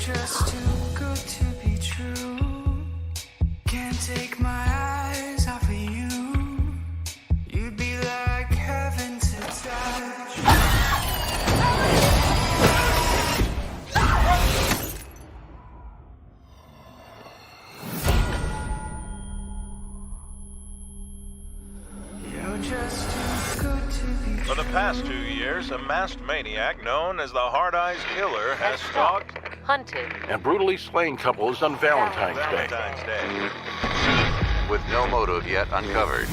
just too good to be true. Can't take my eyes off of you. You'd be like heaven to touch. You're just too good to be true. For the past 2 years, a masked maniac known as the Hard-Eyes Killer has stalked, hunted, and brutally slain couples on Valentine's Day. With no motive yet uncovered.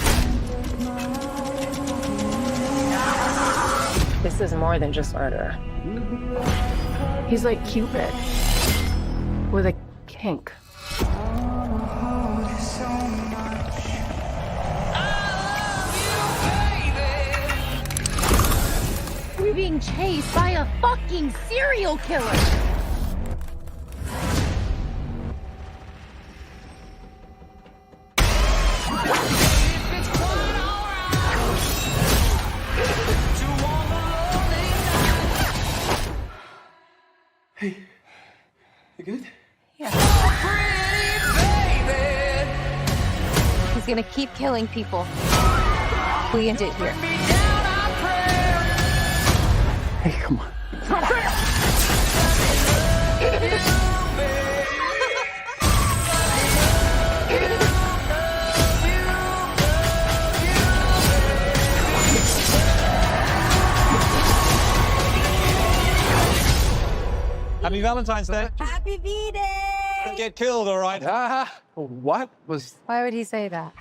This is more than just murder. He's like Cupid with a kink. So much. We're being chased by a fucking serial killer. Hey, you good? He's gonna keep killing people. We end it here. Hey, come on. Happy Valentine's Day. Happy V-Day! Get killed, all right? What was... Why would he say that?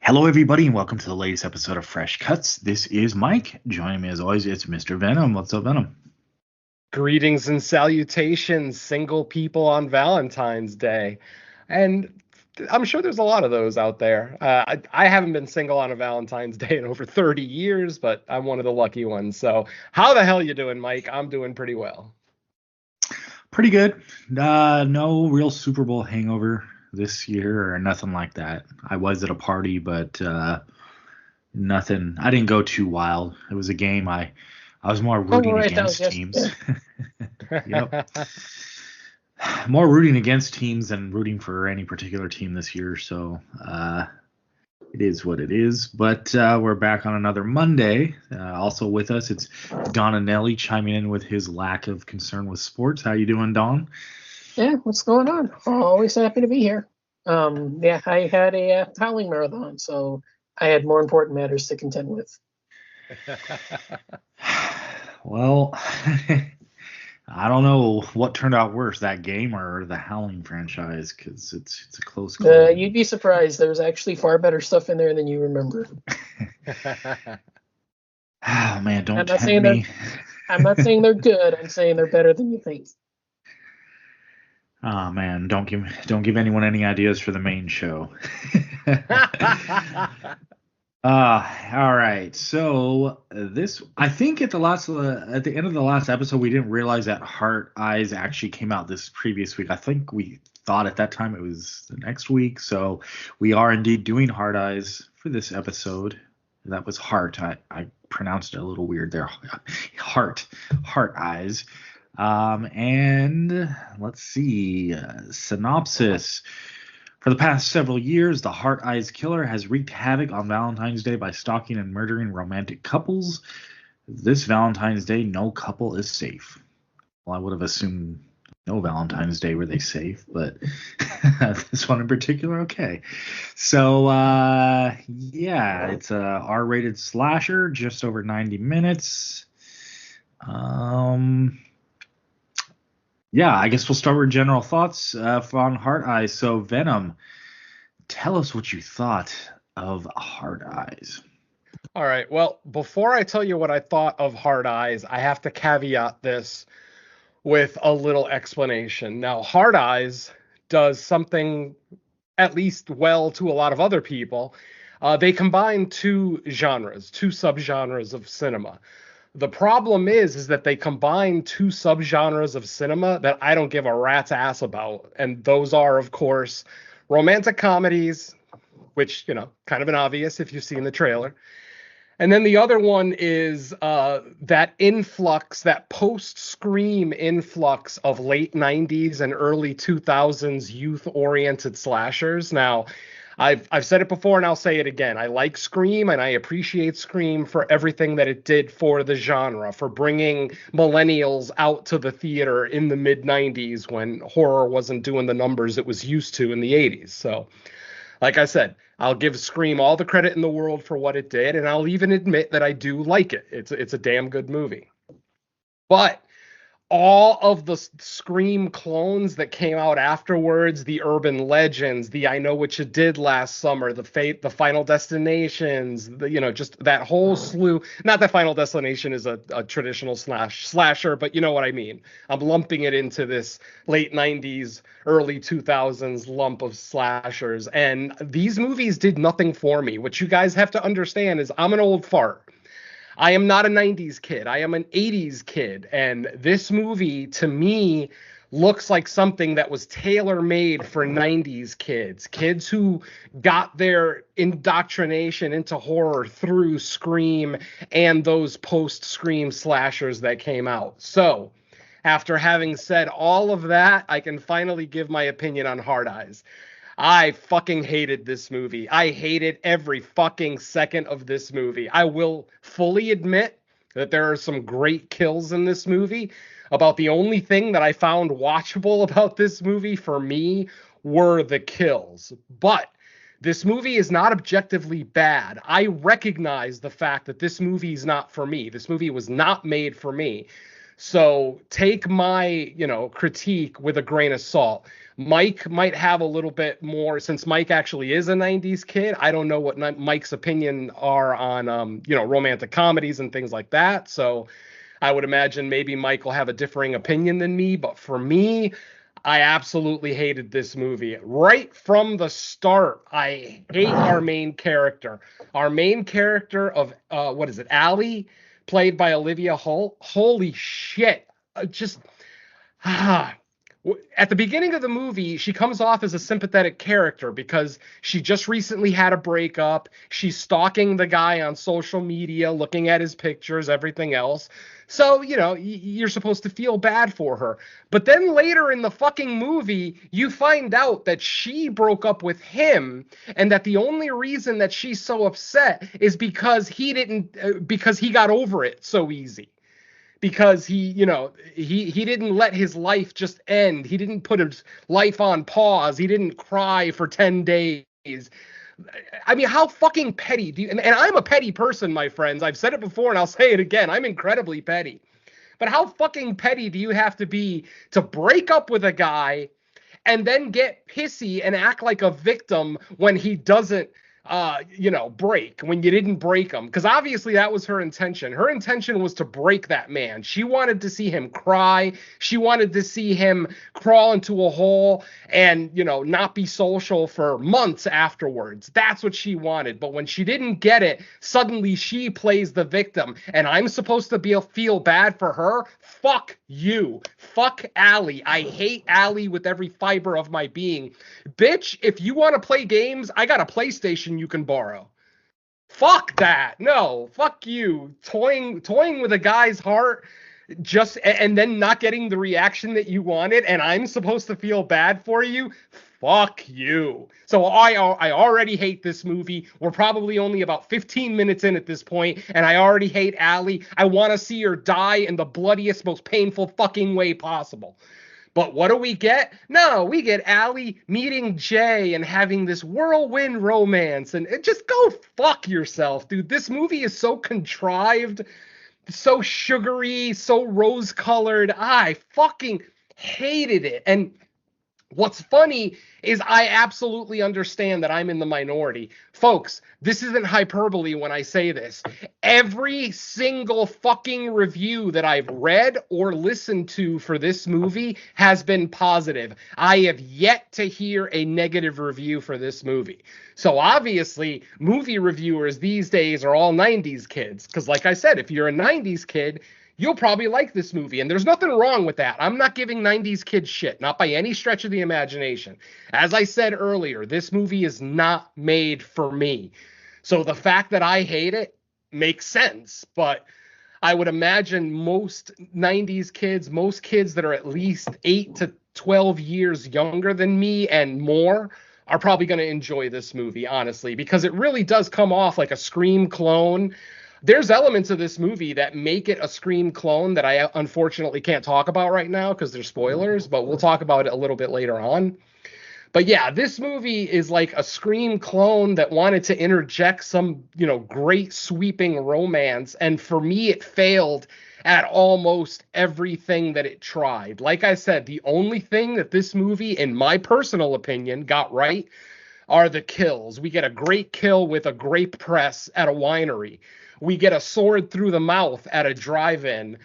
Hello, everybody, and welcome to the latest episode of Fresh Cuts. This is Mike. Joining me, as always, it's Mr. Venom. What's up, Venom? Greetings and salutations, single people on Valentine's Day. And I'm sure there's a lot of those out there. I haven't been single on a Valentine's Day in over 30 years, but I'm one of the lucky ones. So how the hell you doing, Mike? I'm doing pretty well. Pretty good. No real Super Bowl hangover this year or nothing like that. I was at a party, but nothing. I didn't go too wild. It was a game. I was more rooting against teams. Yep. More rooting against teams than rooting for any particular team this year. So it is what it is. But we're back on another Monday. Also with us, it's Don and Nelly chiming in with his lack of concern with sports. How you doing, Don? Yeah, what's going on? Always happy to be here. Yeah, I had a howling marathon, so I had more important matters to contend with. Well, I don't know what turned out worse, that game or the Howling franchise, because it's a close call. You'd be surprised. There's actually far better stuff in there than you remember. Oh, man, don't tempt me. I'm not saying they're good. I'm saying they're better than you think. Oh, man, don't give anyone any ideas for the main show. All right. So I think at the end of the last episode, we didn't realize that Heart Eyes actually came out this previous week. I think we thought at that time it was the next week. So we are indeed doing Heart Eyes for this episode. That was Heart. I pronounced it a little weird there. Heart Eyes. And let's see, synopsis. For the past several years, the Heart-Eyes Killer has wreaked havoc on Valentine's Day by stalking and murdering romantic couples. This Valentine's Day, no couple is safe. Well, I would have assumed no Valentine's Day were they safe, but this one in particular, okay. So, yeah, it's a R-rated slasher, just over 90 minutes. Yeah, I guess we'll start with general thoughts on Heart Eyes. So, Venom, tell us what you thought of Heart Eyes. All right. Well, before I tell you what I thought of Heart Eyes, I have to caveat this with a little explanation. Now, Heart Eyes does something at least well to a lot of other people. They combine two subgenres of cinema. the problem is that they combine two subgenres of cinema that I don't give a rat's ass about. And those are, of course, romantic comedies, which, kind of an obvious if you've seen the trailer. And then the other one is that influx, that post-Scream influx of late 90s and early 2000s youth-oriented slashers. Now, I've said it before and I'll say it again. I like Scream and I appreciate Scream for everything that it did for the genre, for bringing millennials out to the theater in the mid-90s when horror wasn't doing the numbers it was used to in the 80s. So, like I said, I'll give Scream all the credit in the world for what it did, and I'll even admit that I do like it. It's a damn good movie. But all of the Scream clones that came out afterwards, the urban legends, the I Know What You Did Last Summer, the Final Destinations, just that whole slew. Not that Final Destination is a traditional slasher, but you know what I mean. I'm lumping it into this late 90s, early 2000s lump of slashers. And these movies did nothing for me. What you guys have to understand is I'm an old fart. I am not a 90s kid. I am an 80s kid. And this movie, to me, looks like something that was tailor-made for 90s kids who got their indoctrination into horror through Scream and those post-Scream slashers that came out. So, after having said all of that, I can finally give my opinion on Hard Eyes. I fucking hated this movie. I hated every fucking second of this movie. I will fully admit that there are some great kills in this movie. About the only thing that I found watchable about this movie for me were the kills. But this movie is not objectively bad. I recognize the fact that this movie is not for me. This movie was not made for me. So take my, critique with a grain of salt. Mike might have a little bit more, since Mike actually is a 90s kid. I don't know what Mike's opinion are on, romantic comedies and things like that. So I would imagine maybe Mike will have a differing opinion than me. But for me, I absolutely hated this movie. Right from the start, I hate our main character. Our main character of, Allie, played by Olivia Holt. Holy shit. At the beginning of the movie, she comes off as a sympathetic character because she just recently had a breakup. She's stalking the guy on social media, looking at his pictures, everything else. So, you're supposed to feel bad for her. But then later in the fucking movie, you find out that she broke up with him and that the only reason that she's so upset is because he got over it so easy. Because he didn't let his life just end. He didn't put his life on pause. He didn't cry for 10 days. I mean, how fucking petty do you... And I'm a petty person, my friends. I've said it before and I'll say it again. I'm incredibly petty. But how fucking petty do you have to be to break up with a guy and then get pissy and act like a victim when he doesn't break, when you didn't break him? Because obviously that was her intention. Her intention was to break that man. She wanted to see him cry. She wanted to see him crawl into a hole and, not be social for months afterwards. That's what she wanted. But when she didn't get it, suddenly she plays the victim. And I'm supposed to feel bad for her? Fuck you. Fuck Allie. I hate Allie with every fiber of my being. Bitch, if you want to play games, I got a PlayStation you can borrow. Fuck that. No, fuck you. Toying with a guy's heart and then not getting the reaction that you wanted, and I'm supposed to feel bad for you? Fuck you. So I already hate this movie. We're probably only about 15 minutes in at this point, and I already hate Allie. I want to see her die in the bloodiest, most painful fucking way possible. But what do we get? No, we get Allie meeting Jay and having this whirlwind romance. And just go fuck yourself, dude. This movie is so contrived, so sugary, so rose-colored. I fucking hated it. And What's funny is I absolutely understand that I'm in the minority. Folks, this isn't hyperbole when I say this. Every single fucking review that I've read or listened to for this movie has been positive. I have yet to hear a negative review for this movie. So obviously, movie reviewers these days are all 90s kids. Because like I said, if you're a 90s kid, you'll probably like this movie. And there's nothing wrong with that. I'm not giving 90s kids shit, not by any stretch of the imagination. As I said earlier, this movie is not made for me. So the fact that I hate it makes sense. But I would imagine most 90s kids, most kids that are at least 8 to 12 years younger than me and more, are probably going to enjoy this movie, honestly, because it really does come off like a Scream clone. There's elements of this movie that make it a Scream clone that I unfortunately can't talk about right now because they're spoilers, but we'll talk about it a little bit later on. But yeah, this movie is like a Scream clone that wanted to interject some, great sweeping romance. And for me, it failed at almost everything that it tried. Like I said, the only thing that this movie, in my personal opinion, got right are the kills. We get a great kill with a grape press at a winery. We get a sword through the mouth at a drive-in.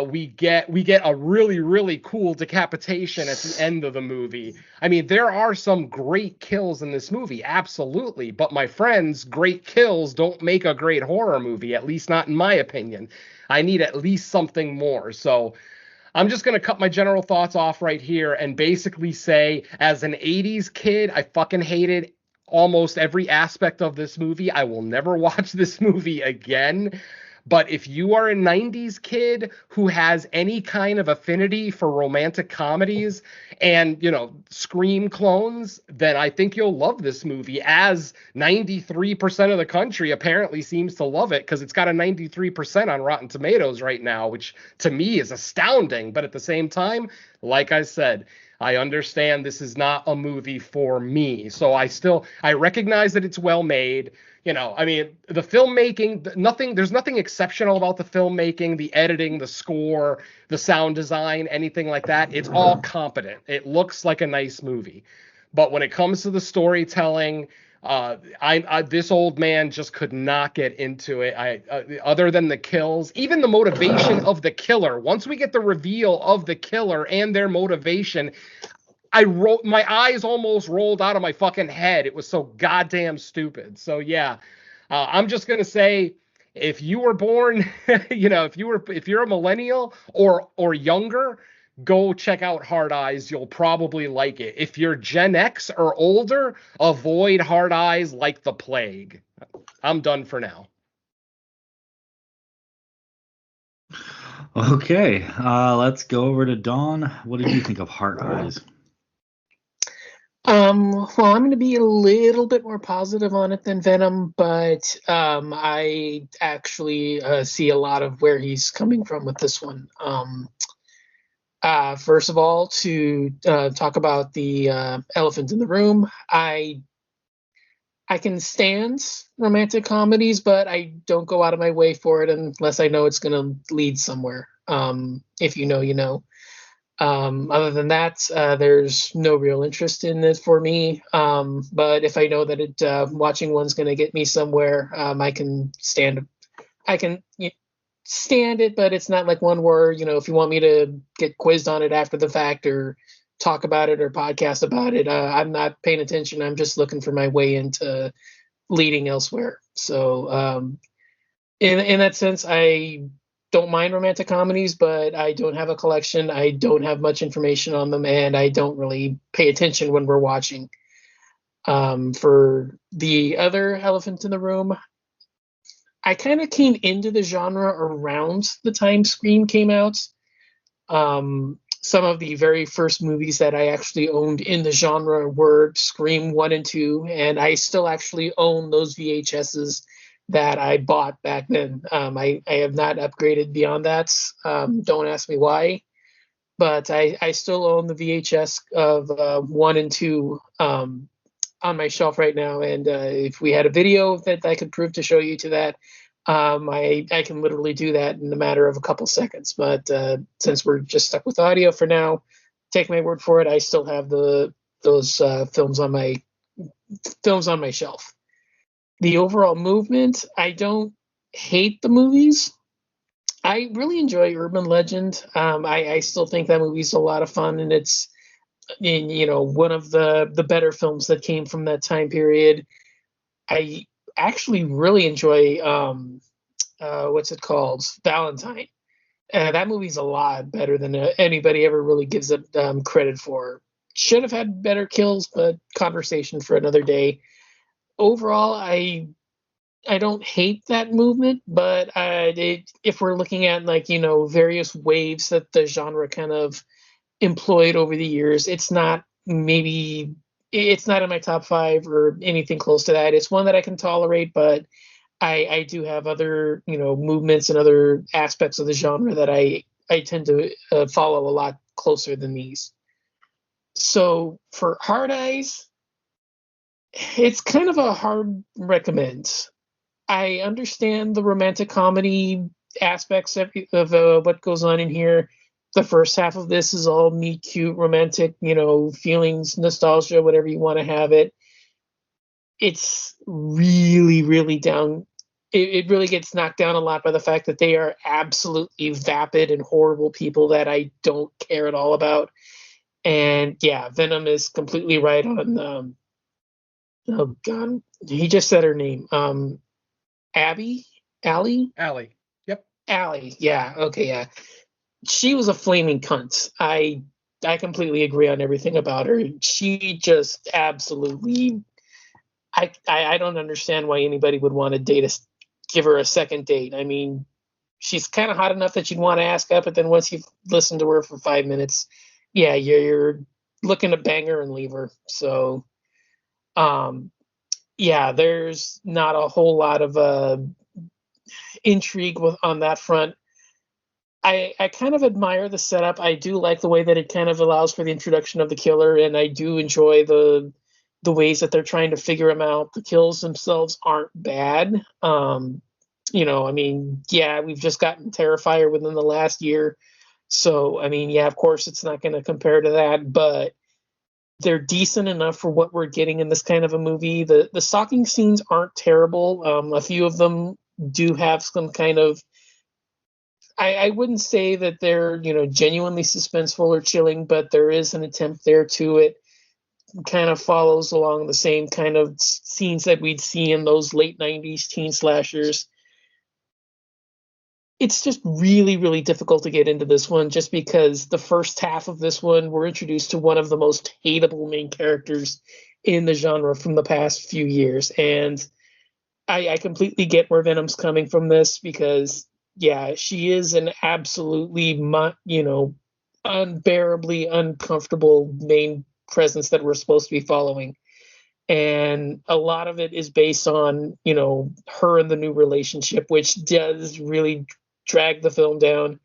We get a really, really cool decapitation at the end of the movie. I mean, there are some great kills in this movie, absolutely. But my friends, great kills don't make a great horror movie, at least not in my opinion. I need at least something more. So I'm just going to cut my general thoughts off right here and basically say, as an 80s kid, I fucking hated almost every aspect of this movie. I will never watch this movie again. But if you are a 90s kid who has any kind of affinity for romantic comedies and, Scream clones, then I think you'll love this movie, as 93% of the country apparently seems to love it, because it's got a 93% on Rotten Tomatoes right now, which to me is astounding. But at the same time, like I said, I understand this is not a movie for me. So I recognize that it's well made. The filmmaking, there's nothing exceptional about the filmmaking, the editing, the score, the sound design, anything like that. It's all competent. It looks like a nice movie. But when it comes to the storytelling, this old man just could not get into it. Other than the kills, even the motivation of the killer. Once we get the reveal of the killer and their motivation, my eyes almost rolled out of my fucking head. It was so goddamn stupid. So yeah, I'm just gonna say, if you were born, if you're a millennial or younger, go check out Hard Eyes. You'll probably like it. If you're Gen X or older, avoid Hard Eyes like the plague. I'm done for now. Okay, let's go over to Dawn. What did you think of Hard Eyes? Well, I'm going to be a little bit more positive on it than Venom, but I actually see a lot of where he's coming from with this one. First of all, to talk about the elephant in the room, I can stand romantic comedies, but I don't go out of my way for it unless I know it's going to lead somewhere. If you know, you know. Other than that, there's no real interest in it for me. But if I know that watching one's going to get me somewhere, I can stand it, but it's not like one where, if you want me to get quizzed on it after the fact or talk about it or podcast about it, I'm not paying attention. I'm just looking for my way into leading elsewhere. So, in that sense, I don't mind romantic comedies, but I don't have a collection. I don't have much information on them, and I don't really pay attention when we're watching. For the other elephant in the room, I kind of came into the genre around the time Scream came out. Some of the very first movies that I actually owned in the genre were Scream 1 and 2, and I still actually own those VHSs that I bought back then. I have not upgraded beyond that. Don't ask me why, but I still own the VHS of 1 and 2 on my shelf right now. And if we had a video that I could prove to show you to that, I can literally do that in a matter of a couple seconds. But since we're just stuck with audio for now, take my word for it. I still have those films on my shelf. The overall movement, I don't hate the movies. I really enjoy Urban Legend. I still think that movie's a lot of fun, and it's one of the better films that came from that time period. I actually really enjoy what's it called, Valentine. That movie's a lot better than anybody ever really gives it credit for. Should have had better kills, but conversation for another day. Overall, I don't hate that movement, but if we're looking at various waves that the genre kind of employed over the years, it's not in my top 5 or anything close to that. It's one that I can tolerate, but I do have other movements and other aspects of the genre that I tend to follow a lot closer than these. So for Hard Eyes, it's kind of a hard recommend. I understand the romantic comedy aspects of what goes on in here. The first half of this is all meet cute, romantic, feelings, nostalgia, whatever you want to have it. It's really, really down. It really gets knocked down a lot by the fact that they are absolutely vapid and horrible people that I don't care at all about. And yeah, Venom is completely right on. Oh God, he just said her name. Abby, Allie, Yep. Allie. Yeah. Okay. Yeah. She was a flaming cunt. I completely agree on everything about her. She just absolutely. I don't understand why anybody would want to give her a second date. I mean, she's kind of hot enough that you'd want to ask up, but then once you've listened to her for 5 minutes, yeah, you're looking to bang her and leave her. So, yeah, there's not a whole lot of intrigue on that front. I kind of admire the setup. I do like the way that it kind of allows for the introduction of the killer, and I do enjoy the ways that they're trying to figure him out. The kills themselves aren't bad. I mean, yeah, we've just gotten Terrifier within the last year. So, I mean, yeah, of course it's not going to compare to that, but they're decent enough for what we're getting in this kind of a movie. The stalking scenes aren't terrible. A few of them do have some kind of, I wouldn't say that they're, genuinely suspenseful or chilling, but there is an attempt there to it. Kind of follows along the same kind of scenes that we'd see in those late 90s teen slashers. It's just really, really difficult to get into this one just because the first half of this one, we're introduced to one of the most hateable main characters in the genre from the past few years. And I completely get where Venom's coming from this because, yeah, she is an absolutely, unbearably uncomfortable main presence that we're supposed to be following. And a lot of it is based on, her and the new relationship, which does really drag the film down.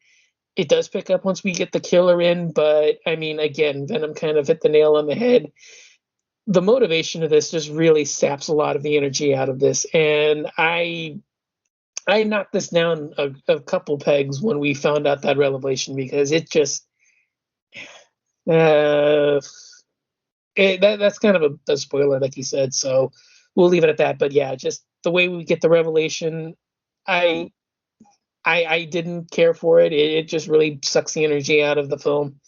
It does pick up once we get the killer in, but I mean, again, Venom kind of hit the nail on the head. The motivation of this just really saps a lot of the energy out of this. And I knocked this down a couple pegs when we found out that revelation because it just that's kind of a spoiler, like you said, so we'll leave it at that. But yeah, just the way we get the revelation, I didn't care for it. It just really sucks the energy out of the film.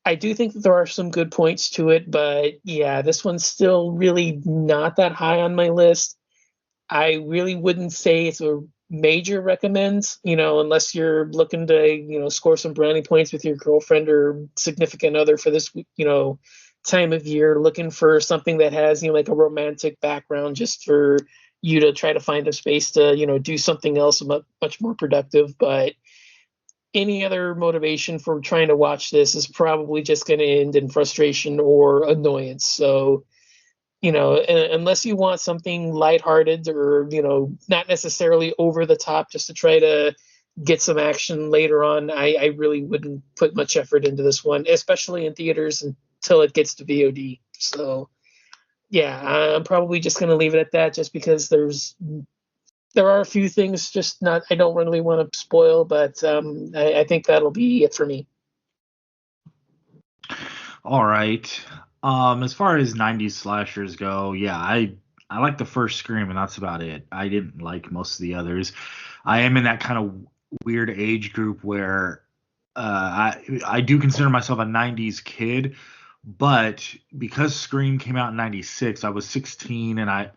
I do think that there are some good points to it, but yeah, this one's still really not that high on my list. I really wouldn't say it's a major recommend, unless you're looking to, score some brownie points with your girlfriend or significant other for this, time of year, looking for something that has, like a romantic background just for you to try to find a space to, do something else much more productive. But any other motivation for trying to watch this is probably just going to end in frustration or annoyance. So, unless you want something lighthearted or, not necessarily over the top just to try to get some action later on, I really wouldn't put much effort into this one, especially in theaters until it gets to VOD. So, yeah, I'm probably just going to leave it at that just because there are a few things I don't really want to spoil, but I think that'll be it for me. All right. As far as 90s slashers go, yeah, I like the first Scream, and that's about it. I didn't like most of the others. I am in that kind of weird age group where I do consider myself a 90s kid, but because Scream came out in 96, I was 16, and I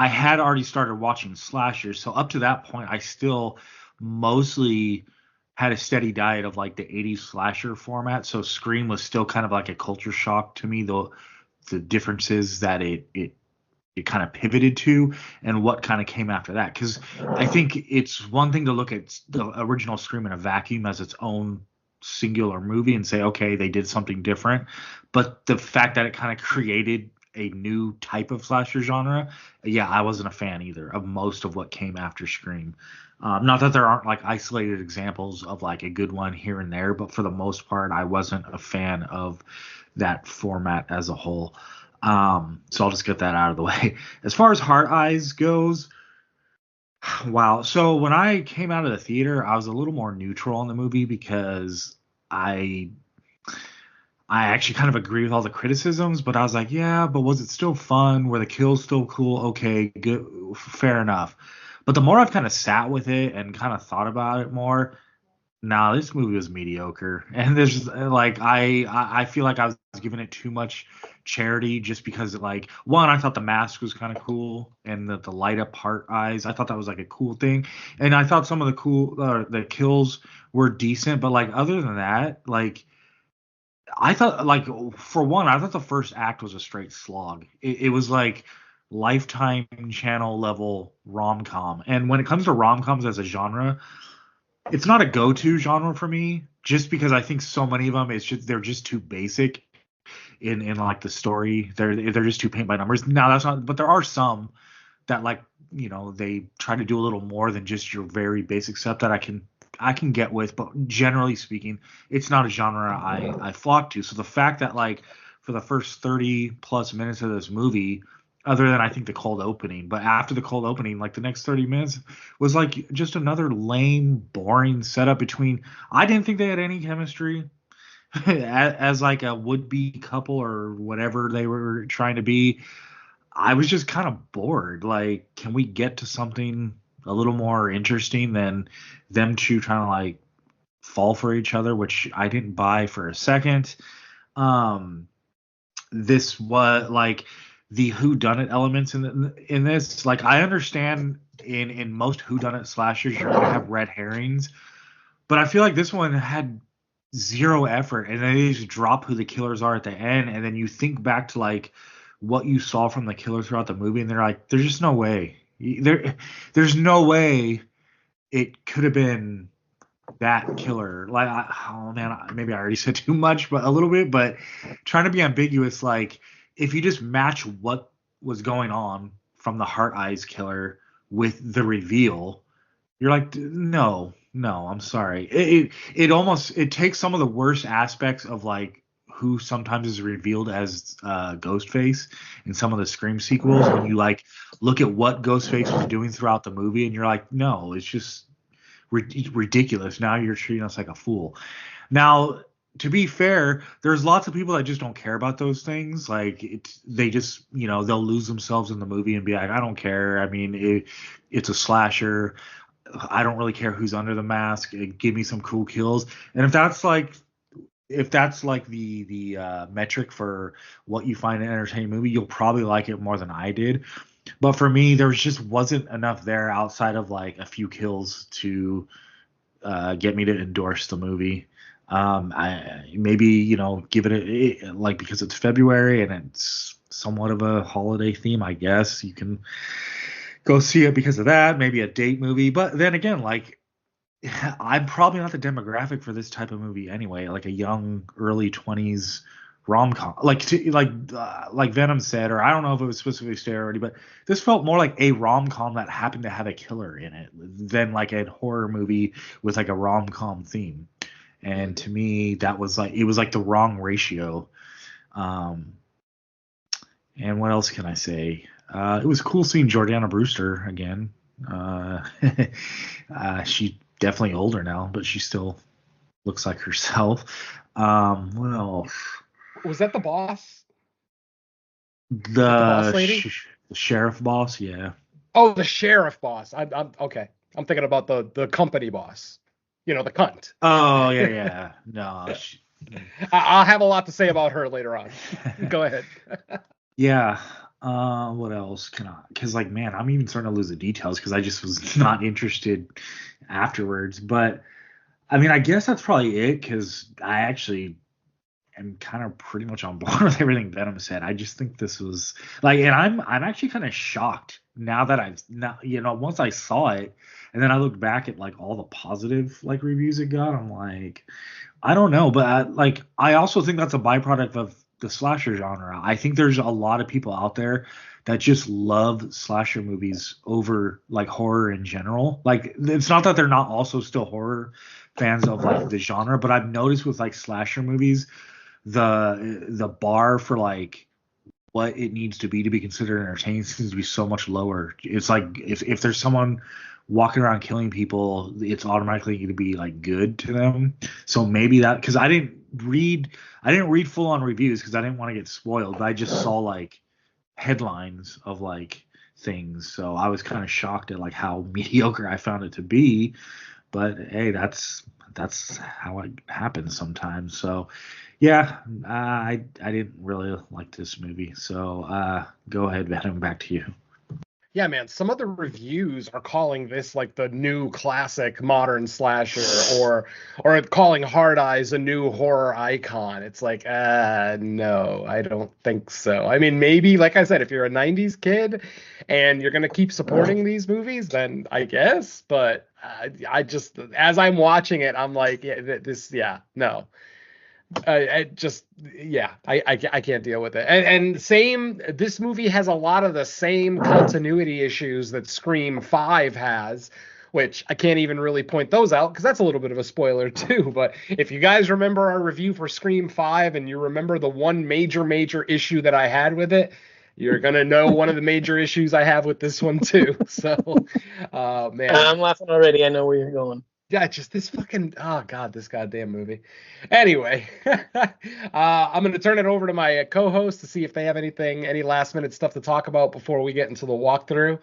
had already started watching slashers. So up to that point, I still mostly had a steady diet of like the 80s slasher format. So Scream was still kind of like a culture shock to me, though the differences that it kind of pivoted to and what kind of came after that. Because I think it's one thing to look at the original Scream in a vacuum as its own singular movie and say, okay, they did something different. But the fact that it kind of created a new type of slasher genre, yeah, I wasn't a fan either of most of what came after Scream. Not that there aren't like isolated examples of like a good one here and there, but for the most part, I wasn't a fan of that format as a whole. So I'll just get that out of the way. As far as Heart Eyes goes, wow. So when I came out of the theater, I was a little more neutral on the movie because I I actually kind of agree with all the criticisms, but I was like, yeah, but was it still fun? Were the kills still cool? Okay, good, fair enough. But the more I've kind of sat with it and kind of thought about it more, nah, this movie was mediocre. And there's like I feel like I was giving it too much charity just because like one, I thought the mask was kind of cool and the light up heart eyes. I thought that was like a cool thing. And I thought some of the kills were decent, but like other than that, like I thought like for one, I thought the first act was a straight slog. It was like Lifetime channel level rom com. And when it comes to rom coms as a genre, it's not a go-to genre for me just because I think so many of them they're just too basic in like the story. They're just too paint by numbers. Now that's not, but there are some that like they try to do a little more than just your very basic stuff that I can get with, but generally speaking, it's not a genre I flock to. So the fact that like for the first 30 plus minutes of this movie, other than I think the cold opening, but after the cold opening, like the next 30 minutes was like just another lame, boring setup between. I didn't think they had any chemistry as like a would-be couple or whatever they were trying to be. I was just kind of bored. Like, can we get to something a little more interesting than them two trying to like fall for each other, which I didn't buy for a second. Um, this was like the whodunit elements in this. Like, I understand in most whodunit slashers you're gonna have red herrings, but I feel like this one had zero effort, and then they just drop who the killers are at the end, and then you think back to like what you saw from the killer throughout the movie, and they're like, there's just no way. There's no way it could have been that killer. Like, oh man, maybe I already said too much, but a little bit. But trying to be ambiguous, like if you just match what was going on from the Heart Eyes killer with the reveal, you're like, no, no, I'm sorry. It almost it takes some of the worst aspects of like who sometimes is revealed as Ghostface in some of the Scream sequels when you like look at what Ghostface was doing throughout the movie and you're like, no, it's just ridiculous. Now you're treating us like a fool. Now, to be fair, there's lots of people that just don't care about those things. Like they just, they'll lose themselves in the movie and be like, I don't care. I mean, it's a slasher. I don't really care who's under the mask. Give me some cool kills. And if that's like the metric for what you find an entertaining movie, you'll probably like it more than I did. But for me, there just wasn't enough there outside of like a few kills to get me to endorse the movie. I maybe give it like because it's February and it's somewhat of a holiday theme. I guess you can go see it because of that. Maybe a date movie, but then again, like I'm probably not the demographic for this type of movie anyway. Like a young, early 20s rom-com, like Venom said, or I don't know if it was specifically stated already, but this felt more like a rom-com that happened to have a killer in it than like a horror movie with like a rom-com theme. And to me, that was like it was like the wrong ratio. And what else can I say? It was cool seeing Jordana Brewster again. She definitely older now, but she still looks like herself. What else? Was that the boss? Like the The boss lady? sheriff boss, yeah. Oh, the sheriff boss. I'm okay. I'm thinking about the company boss. The cunt. Oh yeah, yeah. No, I'll have a lot to say about her later on. Go ahead. yeah. What else can I? Because like, man, I'm even starting to lose the details because I just was not interested afterwards. But I mean, I guess that's probably it because I actually am kind of pretty much on board with everything Venom said. I just think this was like, and I'm actually kind of shocked now that I've now once I saw it, and then I looked back at like all the positive like reviews it got. I'm like, I don't know, but I also think that's a byproduct of the slasher genre. I think there's a lot of people out there that just love slasher movies over like horror in general. Like it's not that they're not also still horror fans of like the genre, but I've noticed with like slasher movies, the bar for like what it needs to be considered entertaining seems to be so much lower. It's like if there's someone walking around killing people, it's automatically going to be like good to them. So maybe that, because I didn't read full on reviews because I didn't want to get spoiled, but I just saw like headlines of like things. So I was kind of shocked at like how mediocre I found it to be. But hey, that's how it happens sometimes. So yeah, I didn't really like this movie. So go ahead, Venom, back to you. Yeah, man, some of the reviews are calling this like the new classic modern slasher, or calling Hard Eyes a new horror icon. It's like, no, I don't think so. I mean, maybe, like I said, if you're a 90s kid and you're going to keep supporting these movies, then I guess. But I just, as I'm watching it, I'm like, no. I can't deal with it. And same, this movie has a lot of the same continuity issues that Scream 5 has, which I can't even really point those out because that's a little bit of a spoiler too. But if you guys remember our review for Scream 5 and you remember the one major issue that I had with it, you're going to know one of the major issues I have with this one too. So, man. I'm laughing already. I know where you're going. Yeah, just this fucking, oh God, this goddamn movie. Anyway, I'm going to turn it over to my co-host to see if they have any last minute stuff to talk about before we get into the walkthrough.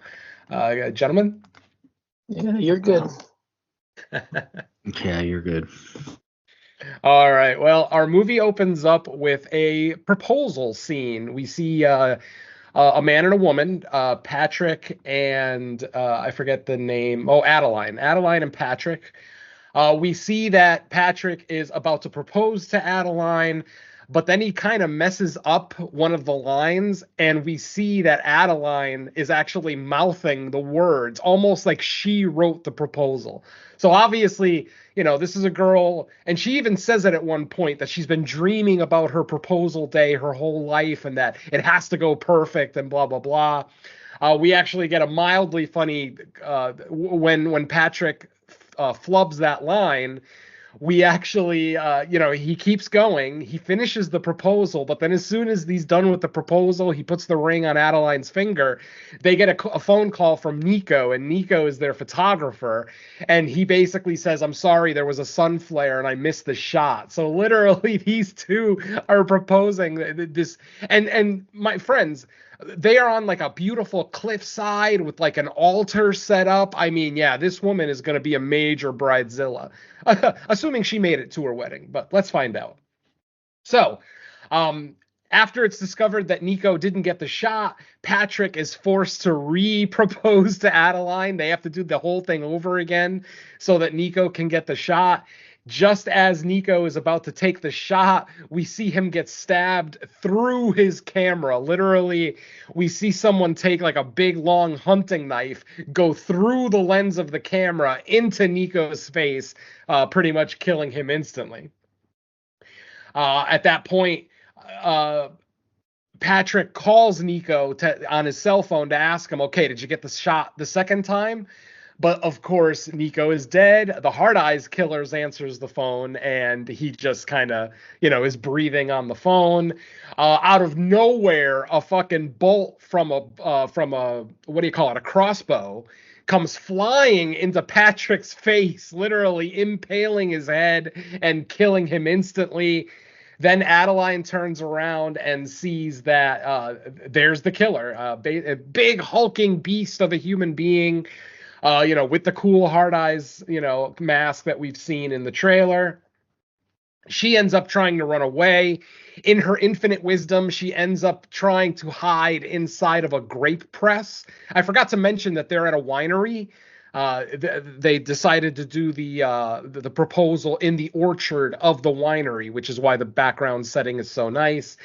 Gentlemen? Yeah, you're good. Yeah, you're good. All right. Well, our movie opens up with a proposal scene. We see a man and a woman, Patrick and I forget the name. Oh, Adeline. Adeline and Patrick. We see that Patrick is about to propose to Adeline, but then he kind of messes up one of the lines, and we see that Adeline is actually mouthing the words, almost like she wrote the proposal. So obviously, this is a girl, and she even says it at one point that she's been dreaming about her proposal day her whole life and that it has to go perfect and blah, blah, blah. We actually get a mildly funny, when Patrick flubs that line, we actually, he keeps going. He finishes the proposal, but then as soon as he's done with the proposal, he puts the ring on Adeline's finger. They get a phone call from Nico, and Nico is their photographer, and he basically says, "I'm sorry, there was a sun flare and I missed the shot." So literally, these two are proposing this, and my friends, they are on like a beautiful cliffside with like an altar set up. I mean, yeah, this woman is going to be a major bridezilla, assuming she made it to her wedding, but let's find out. So, after it's discovered that Nico didn't get the shot, Patrick is forced to re-propose to Adeline. They have to do the whole thing over again so that Nico can get the shot. Just as Nico is about to take the shot, we see him get stabbed through his camera. Literally, we see someone take like a big long hunting knife, go through the lens of the camera into Nico's face, pretty much killing him instantly. At that point, Patrick calls Nico on his cell phone to ask him, "Okay, did you get the shot the second time?" But of course, Nico is dead. The Hard Eyes Killers answers the phone, and he just kind of, is breathing on the phone. Out of nowhere, a fucking bolt from a what do you call it, a crossbow, comes flying into Patrick's face, literally impaling his head and killing him instantly. Then Adeline turns around and sees that there's the killer, a big hulking beast of a human being, with the cool hard eyes, mask that we've seen in the trailer. She ends up trying to run away. In her infinite wisdom, she ends up trying to hide inside of a grape press. I forgot to mention that they're at a winery. They decided to do the proposal in the orchard of the winery, which is why the background setting is so nice.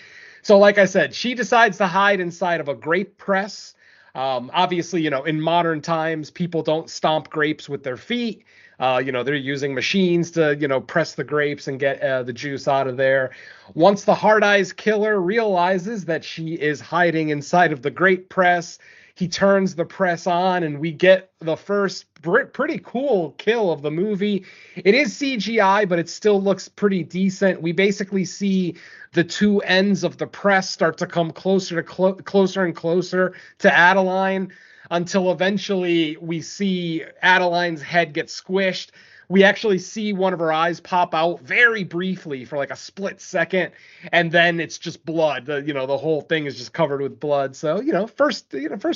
So, like I said, she decides to hide inside of a grape press. Obviously, in modern times, people don't stomp grapes with their feet. They're using machines to, press the grapes and get the juice out of there. Once the Hard Eyes killer realizes that she is hiding inside of the grape press, he turns the press on and we get the first pretty cool kill of the movie. It is CGI, but it still looks pretty decent. We basically see the two ends of the press start to come closer and closer to Adeline, until eventually we see Adeline's head get squished. We actually see one of her eyes pop out very briefly for like a split second, and then it's just blood. The whole thing is just covered with blood. So, first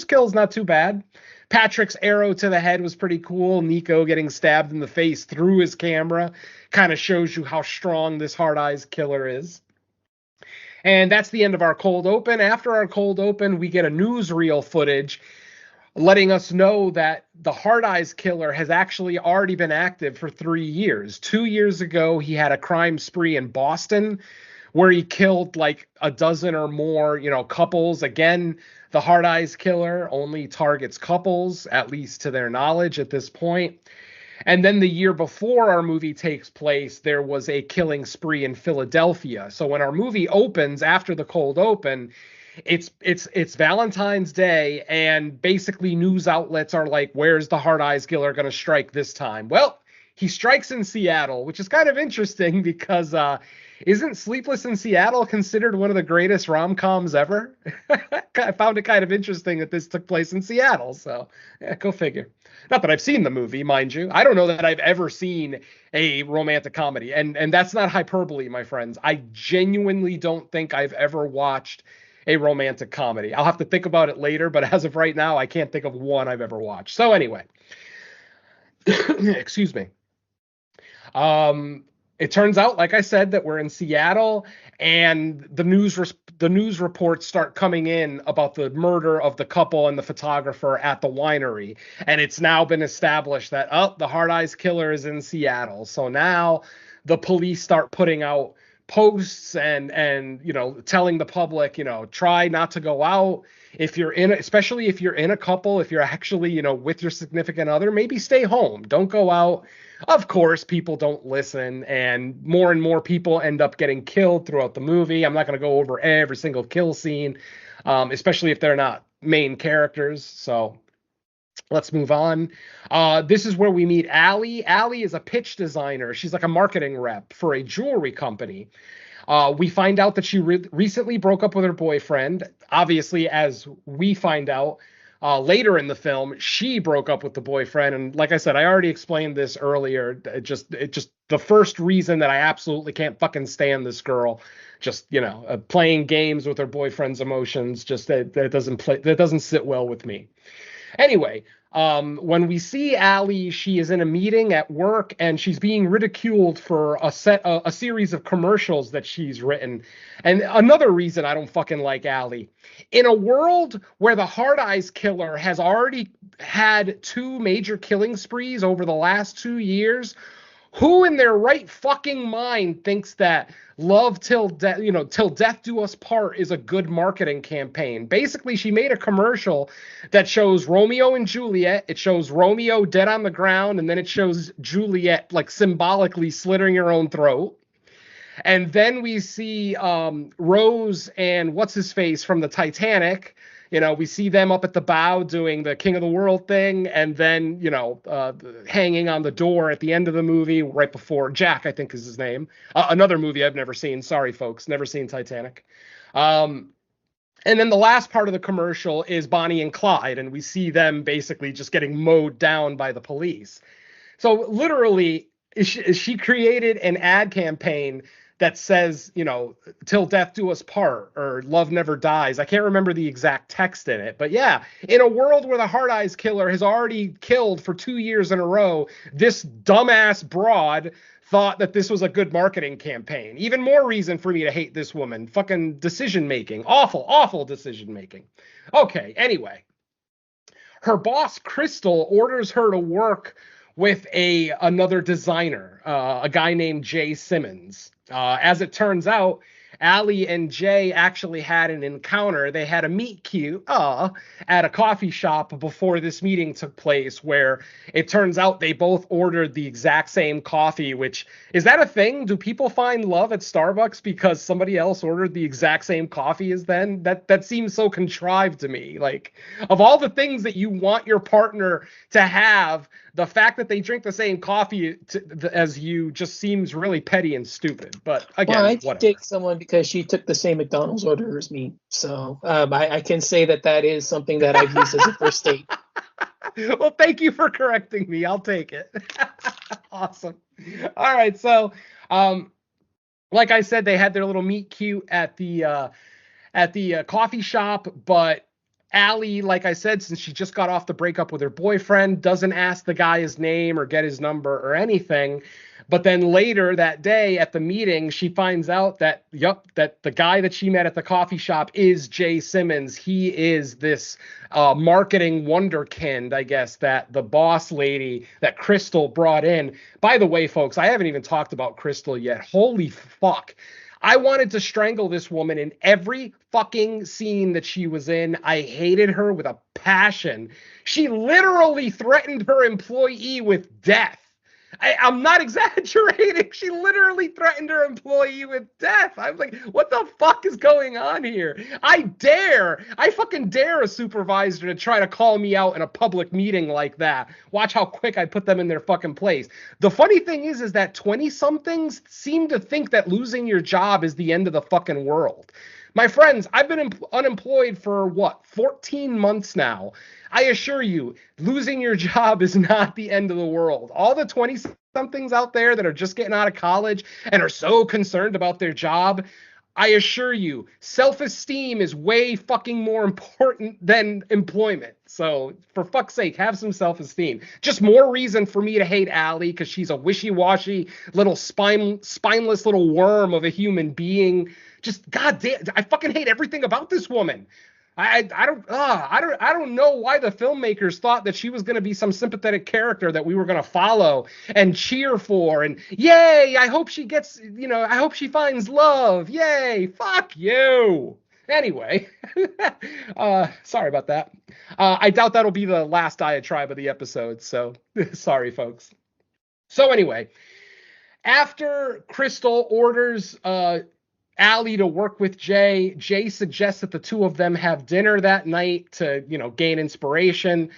kill is not too bad. Patrick's arrow to the head was pretty cool. Nico getting stabbed in the face through his camera kind of shows you how strong this Hard Eyes killer is. And that's the end of our cold open. After our cold open, we get a newsreel footage letting us know that the Hard Eyes killer has actually already been active for 3 years. 2 years ago, he had a crime spree in Boston where he killed like a dozen or more, couples. Again, the Hard Eyes killer only targets couples, at least to their knowledge at this point. And then the year before our movie takes place, there was a killing spree in Philadelphia. So when our movie opens after the cold open, it's Valentine's Day, and basically news outlets are like, where's the Hard Eyes killer going to strike this time? Well, he strikes in Seattle, which is kind of interesting because isn't Sleepless in Seattle considered one of the greatest rom-coms ever? I found it kind of interesting that this took place in Seattle. So yeah, go figure. Not that I've seen the movie, mind you. I don't know that I've ever seen a romantic comedy. And that's not hyperbole, my friends. I genuinely don't think I've ever watched a romantic comedy. I'll have to think about it later, but as of right now, I can't think of one I've ever watched. So anyway, excuse me. It turns out, like I said, that we're in Seattle, and the news reports start coming in about the murder of the couple and the photographer at the winery. And it's now been established that, the Hard Eyes killer is in Seattle. So now the police start putting out posts and telling the public, try not to go out. Especially if you're in a couple, if you're actually, with your significant other, maybe stay home. Don't go out. Of course, people don't listen, and more people end up getting killed throughout the movie. I'm not going to go over every single kill scene, especially if they're not main characters. So let's move on. This is where we meet Allie. Allie is a pitch designer. She's like a marketing rep for a jewelry company. We find out that she recently broke up with her boyfriend. Obviously, as we find out later in the film, she broke up with the boyfriend. And like I said, I already explained this earlier. It just the first reason that I absolutely can't fucking stand this girl. Just, playing games with her boyfriend's emotions. Just that doesn't sit well with me. Anyway, when we see Allie, she is in a meeting at work, and she's being ridiculed for a series of commercials that she's written. And another reason I don't fucking like Allie. In a world where the Hard Eyes killer has already had 2 major killing sprees over the last 2 years, who in their right fucking mind thinks that love till death, till death do us part is a good marketing campaign? Basically, she made a commercial that shows Romeo and Juliet. It shows Romeo dead on the ground, and then it shows Juliet like symbolically slitting her own throat. And then we see Rose and what's his face from the Titanic. We see them up at the bow doing the King of the World thing, and then, hanging on the door at the end of the movie right before Jack, I think is his name. Another movie I've never seen. Sorry, folks. Never seen Titanic. And then the last part of the commercial is Bonnie and Clyde, and we see them basically just getting mowed down by the police. So literally, she created an ad campaign that says, till death do us part, or love never dies. I can't remember the exact text in it, but yeah, in a world where the Hard Eyes Killer has already killed for 2 years in a row, this dumbass broad thought that this was a good marketing campaign. Even more reason for me to hate this woman. Fucking decision making. Awful decision making. Okay, anyway. Her boss, Crystal, orders her to work with another designer, a guy named Jay Simmons. As it turns out, Allie and Jay actually had an encounter. They had a meet cute at a coffee shop before this meeting took place, where it turns out they both ordered the exact same coffee, which, is that a thing? Do people find love at Starbucks because somebody else ordered the exact same coffee as them? That seems so contrived to me. Like, of all the things that you want your partner to have, the fact that they drink the same coffee as you just seems really petty and stupid. But again, well, I whatever. date someone because she took the same McDonald's order as me. So I can say that is something that I've used as a first date. Well, thank you for correcting me. I'll take it. Awesome. All right. So, like I said, they had their little meet cute at the coffee shop, but Allie, like I said, since she just got off the breakup with her boyfriend, doesn't ask the guy his name or get his number or anything. But then later that day at the meeting, she finds out that the guy that she met at the coffee shop is Jay Simmons. He is this marketing wonderkind, I guess, that the boss lady that Crystal brought in. By the way, folks, I haven't even talked about Crystal yet. Holy fuck. I wanted to strangle this woman in every fucking scene that she was in. I hated her with a passion. She literally threatened her employee with death. I'm not exaggerating. She literally threatened her employee with death. I'm like, what the fuck is going on here? I fucking dare a supervisor to try to call me out in a public meeting like that. Watch how quick I put them in their fucking place. The funny thing is that 20-somethings seem to think that losing your job is the end of the fucking world. My friends, I've been unemployed for 14 months now. I assure you, losing your job is not the end of the world. All the 20-somethings out there that are just getting out of college and are so concerned about their job, I assure you, self-esteem is way fucking more important than employment. So, for fuck's sake, have some self-esteem. Just more reason for me to hate Allie, because she's a wishy-washy little spineless little worm of a human being. Just goddamn, I fucking hate everything about this woman. I don't know why the filmmakers thought that she was going to be some sympathetic character that we were going to follow and cheer for, and yay, I hope she gets, I hope she finds love. Yay, fuck you. Anyway, sorry about that. I doubt that'll be the last diatribe of the episode, so sorry, folks. So anyway, after Crystal orders Allie to work with Jay, Jay suggests that the two of them have dinner that night to, gain inspiration.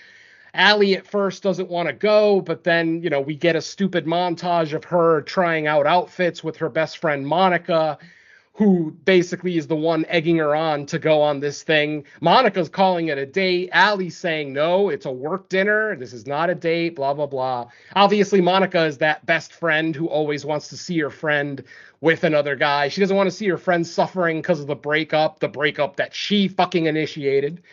Allie at first doesn't want to go, but then, we get a stupid montage of her trying out outfits with her best friend Monica, who basically is the one egging her on to go on this thing. Monica's calling it a date. Allie's saying, no, it's a work dinner. This is not a date, blah, blah, blah. Obviously, Monica is that best friend who always wants to see her friend with another guy. She doesn't want to see her friend suffering because of the breakup that she fucking initiated.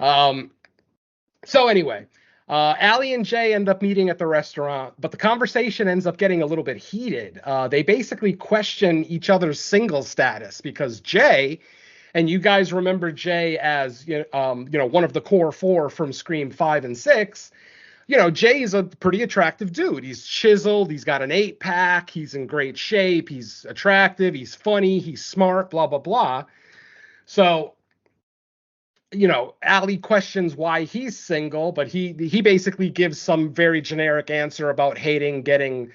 So anyway, Allie and Jay end up meeting at the restaurant, but the conversation ends up getting a little bit heated. They basically question each other's single status because Jay, and you guys remember Jay as one of the core four from Scream 5 and 6. Jay's a pretty attractive dude. He's chiseled. He's got an 8-pack. He's in great shape. He's attractive. He's funny. He's smart, blah, blah, blah. So, Allie questions why he's single, but he basically gives some very generic answer about hating getting,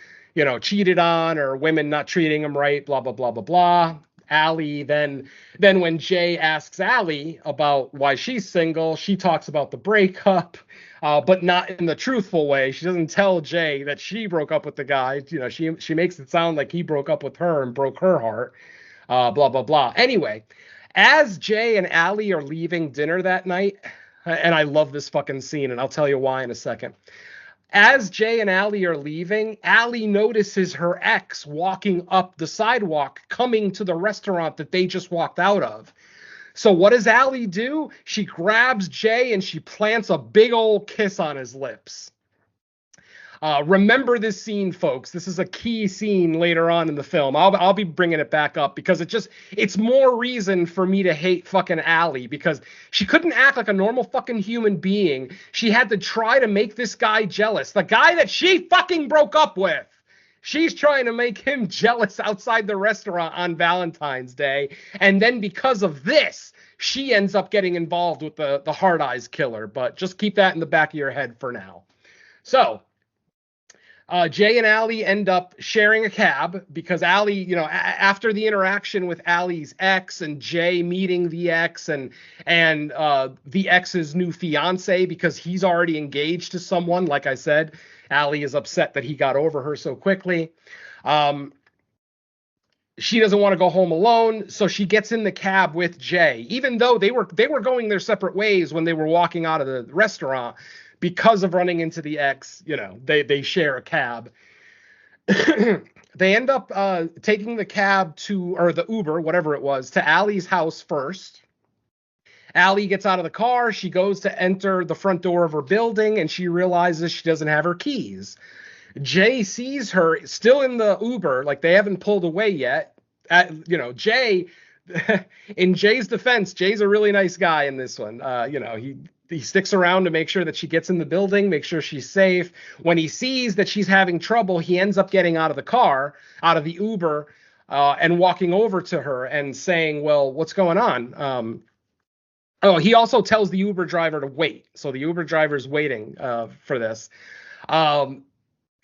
cheated on or women not treating him right, blah, blah, blah, blah, blah. Allie then when Jay asks Allie about why she's single, she talks about the breakup, but not in the truthful way. She doesn't tell Jay that she broke up with the guy. She makes it sound like he broke up with her and broke her heart, blah, blah, blah. Anyway, as Jay and Allie are leaving dinner that night, and I love this fucking scene, and I'll tell you why in a second. As Jay and Allie are leaving, Allie notices her ex walking up the sidewalk, coming to the restaurant that they just walked out of. So what does Allie do? She grabs Jay and she plants a big old kiss on his lips. Remember this scene, folks. This is a key scene later on in the film. I'll be bringing it back up because it's more reason for me to hate fucking Allie, because she couldn't act like a normal fucking human being. She had to try to make this guy jealous. The guy that she fucking broke up with. She's trying to make him jealous outside the restaurant on Valentine's Day. And then because of this, she ends up getting involved with the Hard Eyes killer. But just keep that in the back of your head for now. So Jay and Allie end up sharing a cab because Allie, after the interaction with Allie's ex and Jay meeting the ex and the ex's new fiance, because he's already engaged to someone. Like I said, Allie is upset that he got over her so quickly. She doesn't want to go home alone, so she gets in the cab with Jay, even though they were going their separate ways when they were walking out of the restaurant. Because of running into the ex, they share a cab. They end up taking the cab or the Uber, whatever it was, to Allie's house first. Allie gets out of the car. She goes to enter the front door of her building, and she realizes she doesn't have her keys. Jay sees her still in the Uber, like they haven't pulled away yet. Jay, in Jay's defense, Jay's a really nice guy in this one. He sticks around to make sure that she gets in the building, make sure she's safe. When he sees that she's having trouble, he ends up getting out of the car, out of the Uber, and walking over to her and saying, well, what's going on? He also tells the Uber driver to wait. So the Uber driver's waiting for this.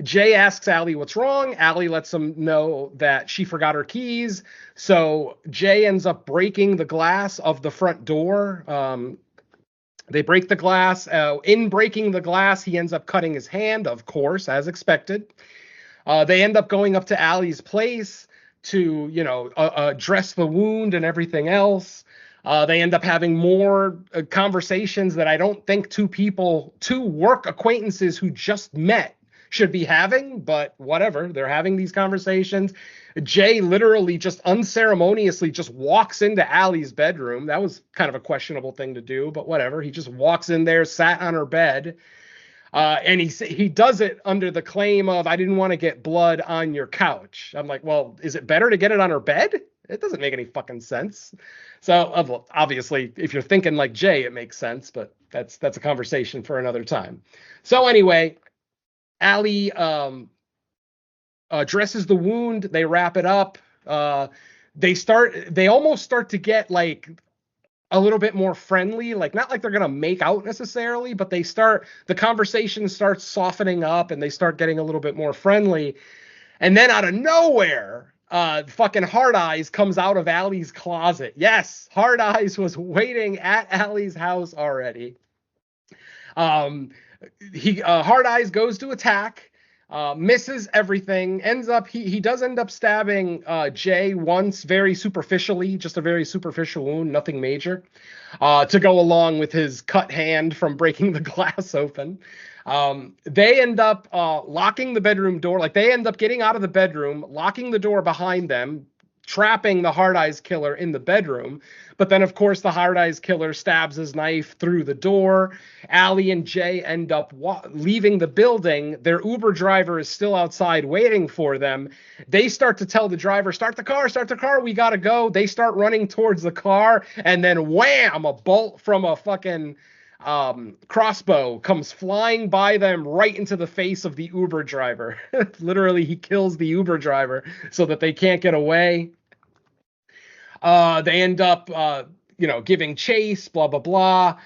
Jay asks Allie what's wrong. Allie lets him know that she forgot her keys. So Jay ends up breaking the glass of the front door. They break the glass. In breaking the glass, he ends up cutting his hand, of course, as expected. They end up going up to Allie's place to, address the wound and everything else. They end up having more conversations that I don't think two work acquaintances who just met should be having, but whatever. They're having these conversations. Jay literally just unceremoniously just walks into Allie's bedroom. That was kind of a questionable thing to do, but whatever. He just walks in there, sat on her bed, and he does it under the claim of, I didn't want to get blood on your couch. I'm like, well, is it better to get it on her bed? It doesn't make any fucking sense. So obviously, if you're thinking like Jay, it makes sense, but that's a conversation for another time. So anyway, Allie dresses the wound. They wrap it up. They almost start to get like a little bit more friendly, like not like they're going to make out necessarily, but the conversation starts softening up and they start getting a little bit more friendly. And then out of nowhere, fucking Hard Eyes comes out of Allie's closet. Yes, Hard Eyes was waiting at Allie's house already. Hard Eyes goes to attack, misses everything, he does end up stabbing Jay once, very superficially, just a very superficial wound, nothing major, to go along with his cut hand from breaking the glass open. They end up locking the bedroom door, like they end up getting out of the bedroom, locking the door behind them, trapping the Hard Eyes killer in the bedroom. But then, of course, the Hard Eyes killer stabs his knife through the door. Allie and Jay end up leaving the building. Their Uber driver is still outside waiting for them. They start to tell the driver, start the car, we gotta go. They start running towards the car, and then wham, a bolt from a fucking crossbow comes flying by them right into the face of the Uber driver. Literally, he kills the Uber driver so that they can't get away. They end up, giving chase, blah, blah, blah.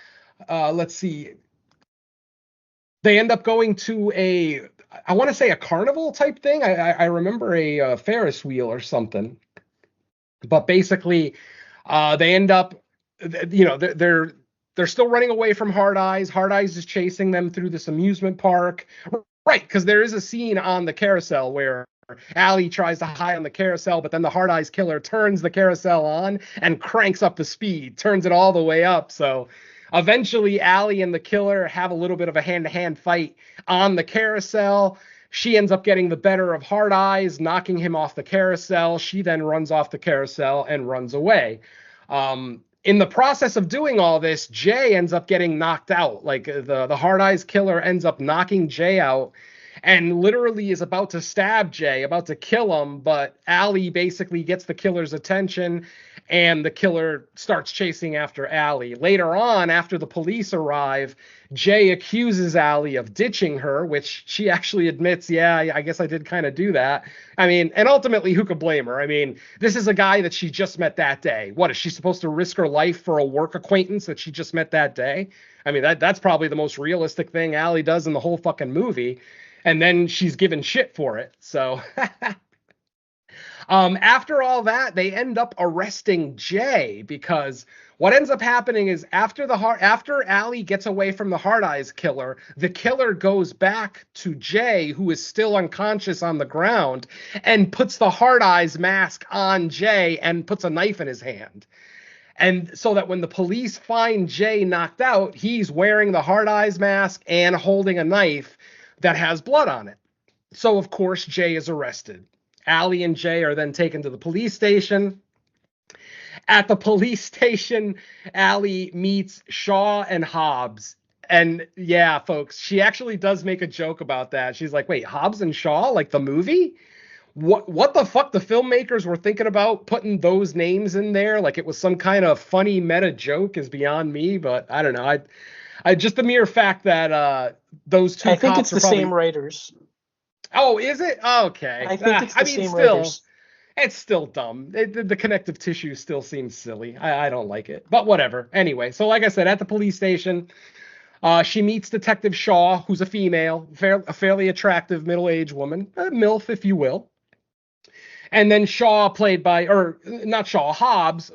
Let's see. They end up going to I want to say a carnival type thing. I remember a Ferris wheel or something. But basically, they end up, they're still running away from Hard Eyes. Hard Eyes is chasing them through this amusement park. Right, because there is a scene on the carousel where Allie tries to hide on the carousel, but then the Hard Eyes killer turns the carousel on and cranks up the speed, turns it all the way up. So Eventually, Allie and the killer have a little bit of a hand-to-hand fight on the carousel. She ends up getting the better of Hard Eyes, knocking him off the carousel. She then runs off the carousel and runs away. In the process of doing all this, Jay ends up getting knocked out. Like the Hard Eyes killer ends up knocking Jay out and literally is about to stab Jay, about to kill him, but Allie basically gets the killer's attention, and the killer starts chasing after Allie. Later on, after the police arrive, Jay accuses Allie of ditching her, which she actually admits, yeah, I guess I did kind of do that. I mean, and ultimately, who could blame her? I mean, this is a guy that she just met that day. What, is she supposed to risk her life for a work acquaintance that she just met that day? I mean, that's probably the most realistic thing Allie does in the whole fucking movie. And then she's given shit for it. So after all that, they end up arresting Jay, because what ends up happening is after Allie gets away from the Hard Eyes killer, the killer goes back to Jay, who is still unconscious on the ground, and puts the Hard Eyes mask on Jay and puts a knife in his hand. And so that when the police find Jay knocked out, he's wearing the Hard Eyes mask and holding a knife that has blood on it. So, of course, Jay is arrested. Allie and Jay are then taken to the police station. At the police station, Allie meets Shaw and Hobbs. And yeah, folks, she actually does make a joke about that. She's like, wait, Hobbs and Shaw, like the movie? What the fuck the filmmakers were thinking about putting those names in there? Like it was some kind of funny meta joke is beyond me, but I don't know. I just the mere fact that those two. I think cops it's the same writers. Oh, is it? Okay. I think it's the same writers. It's still dumb. The connective tissue still seems silly. I don't like it, but whatever. Anyway, so like I said, at the police station, she meets Detective Shaw, who's a female, a fairly attractive middle-aged woman, a MILF, if you will. And then Hobbs,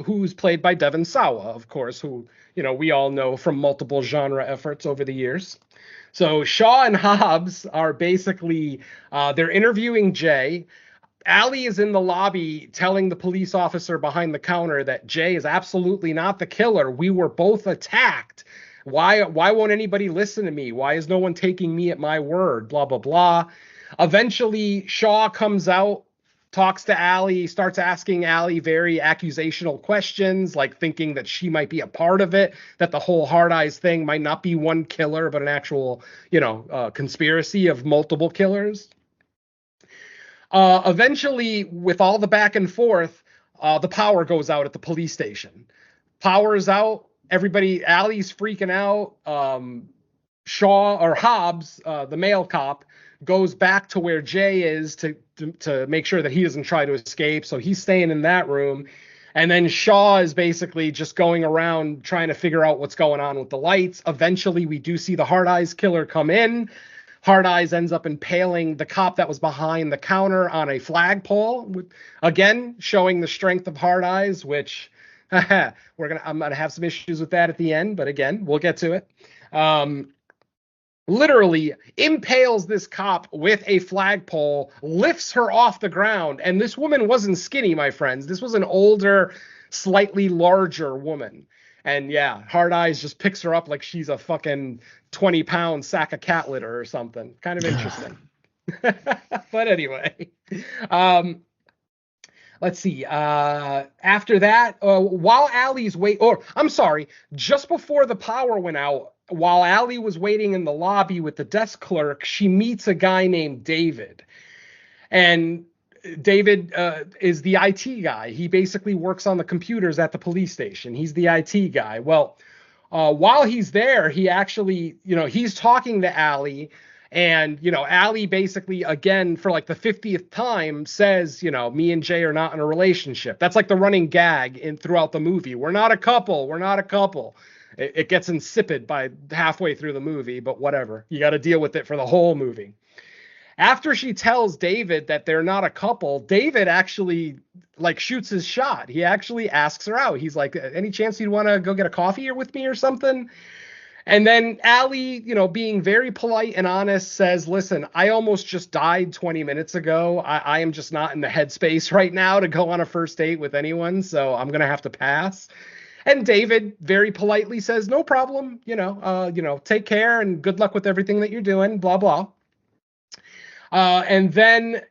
who's played by Devon Sawa, of course, who, we all know from multiple genre efforts over the years. So Shaw and Hobbs are basically, they're interviewing Jay. Allie is in the lobby telling the police officer behind the counter that Jay is absolutely not the killer. We were both attacked. Why won't anybody listen to me? Why is no one taking me at my word? Blah, blah, blah. Eventually, Shaw comes out, talks to Allie, starts asking Allie very accusational questions, like thinking that she might be a part of it, that the whole Hard Eyes thing might not be one killer, but an actual, conspiracy of multiple killers. Eventually, with all the back and forth, the power goes out at the police station. Power is out. Allie's freaking out. Hobbs, the male cop, goes back to where Jay is to make sure that he doesn't try to escape. So he's staying in that room. And then Shaw is basically just going around trying to figure out what's going on with the lights. Eventually, we do see the Hard Eyes killer come in. Hard Eyes ends up impaling the cop that was behind the counter on a flagpole. Again, showing the strength of Hard Eyes, which I'm gonna have some issues with that at the end, but again, we'll get to it. Literally impales this cop with a flagpole, lifts her off the ground, and this woman wasn't skinny, my friends. This was an older, slightly larger woman. And yeah, Hard Eyes just picks her up like she's a fucking 20-pound sack of cat litter or something. Kind of interesting. But anyway, let's see. After that, while Allie's just before the power went out, while Allie was waiting in the lobby with the desk clerk, she meets a guy named David. And David is the IT guy. He basically works on the computers at the police station. He's the IT guy. Well, while he's there, he actually, he's talking to Allie. And, Allie basically, again, for like the 50th time says, me and Jay are not in a relationship. That's like the running gag throughout the movie. We're not a couple. We're not a couple. It gets insipid by halfway through the movie, but whatever. You got to deal with it for the whole movie. After she tells David that they're not a couple, David actually shoots his shot. He actually asks her out. He's like, any chance you'd want to go get a coffee with me or something? And then Allie, being very polite and honest, says, listen, I almost just died 20 minutes ago. I am just not in the headspace right now to go on a first date with anyone, so I'm going to have to pass. And David very politely says, no problem, take care and good luck with everything that you're doing, blah, blah. And then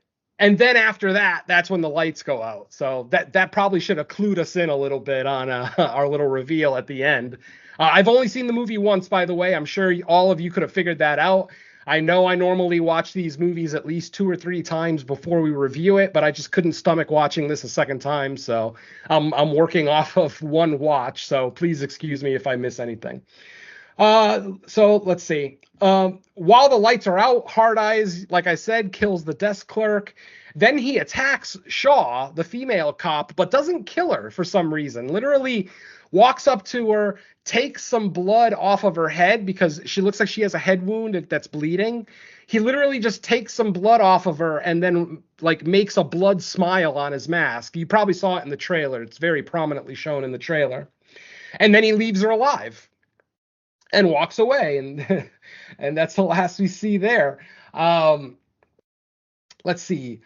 after that, that's when the lights go out. So that probably should have clued us in a little bit on our little reveal at the end. I've only seen the movie once, by the way. I'm sure all of you could have figured that out. I know I normally watch these movies at least 2 or 3 times before we review it, but I just couldn't stomach watching this a second time. So I'm working off of one watch. So please excuse me if I miss anything. So let's see. While the lights are out, Hard Eyes, like I said, kills the desk clerk. Then he attacks Shaw, the female cop, but doesn't kill her for some reason. Literally walks up to her, takes some blood off of her head because she looks like she has a head wound that's bleeding. He literally just takes some blood off of her and then like makes a blood smile on his mask. You probably saw it in the trailer. It's very prominently shown in the trailer. And then he leaves her alive and walks away, and that's the last we see there. Let's see.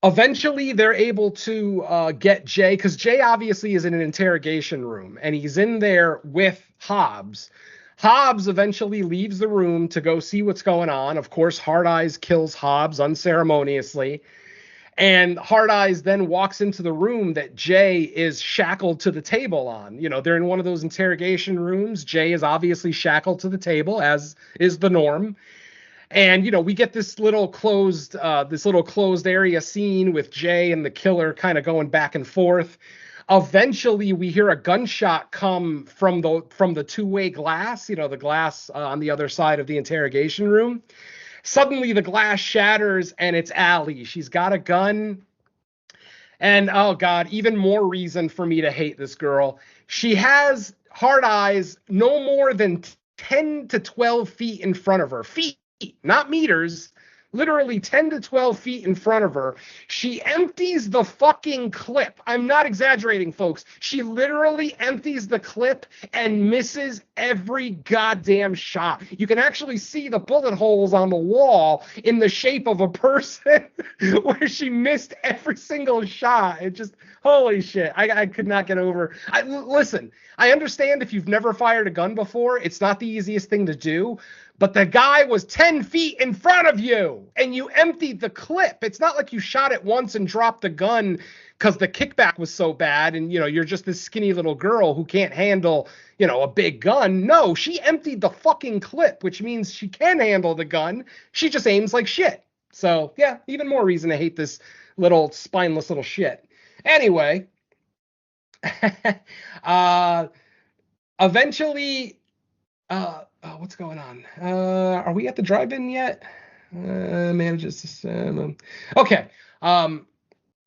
Eventually, they're able to get Jay, because Jay obviously is in an interrogation room, and he's in there with Hobbs. Hobbs eventually leaves the room to go see what's going on. Of course, Hard Eyes kills Hobbs unceremoniously. And Hard Eyes then walks into the room that Jay is shackled to the table on. They're in one of those interrogation rooms. Jay is obviously shackled to the table, as is the norm. And, we get this little closed area scene with Jay and the killer kind of going back and forth. Eventually, we hear a gunshot come from the two-way glass, the glass on the other side of the interrogation room. Suddenly, the glass shatters, and it's Allie. She's got a gun. And, oh, God, even more reason for me to hate this girl. She has Hard Eyes no more than 10 to 12 feet in front of her. Feet, not meters. Literally 10 to 12 feet in front of her. She empties the fucking clip. I'm not exaggerating, folks. She literally empties the clip and misses every goddamn shot. You can actually see the bullet holes on the wall in the shape of a person where she missed every single shot. It just, holy shit. I could not get over. Listen, I understand if you've never fired a gun before, it's not the easiest thing to do. But the guy was 10 feet in front of you, and you emptied the clip. It's not like you shot it once and dropped the gun because the kickback was so bad, and, you're just this skinny little girl who can't handle, a big gun. No, she emptied the fucking clip, which means she can handle the gun. She just aims like shit. So, yeah, even more reason to hate this little spineless little shit. Anyway, eventually... what's going on? Are we at the drive-in yet? Okay.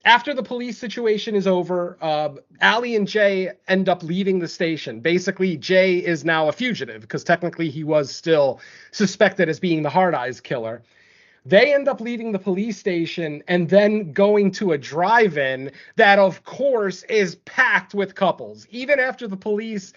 After the police situation is over, Allie and Jay end up leaving the station. Basically, Jay is now a fugitive because technically he was still suspected as being the Hard Eyes killer. They end up leaving the police station and then going to a drive-in that, of course, is packed with couples. Even after the police,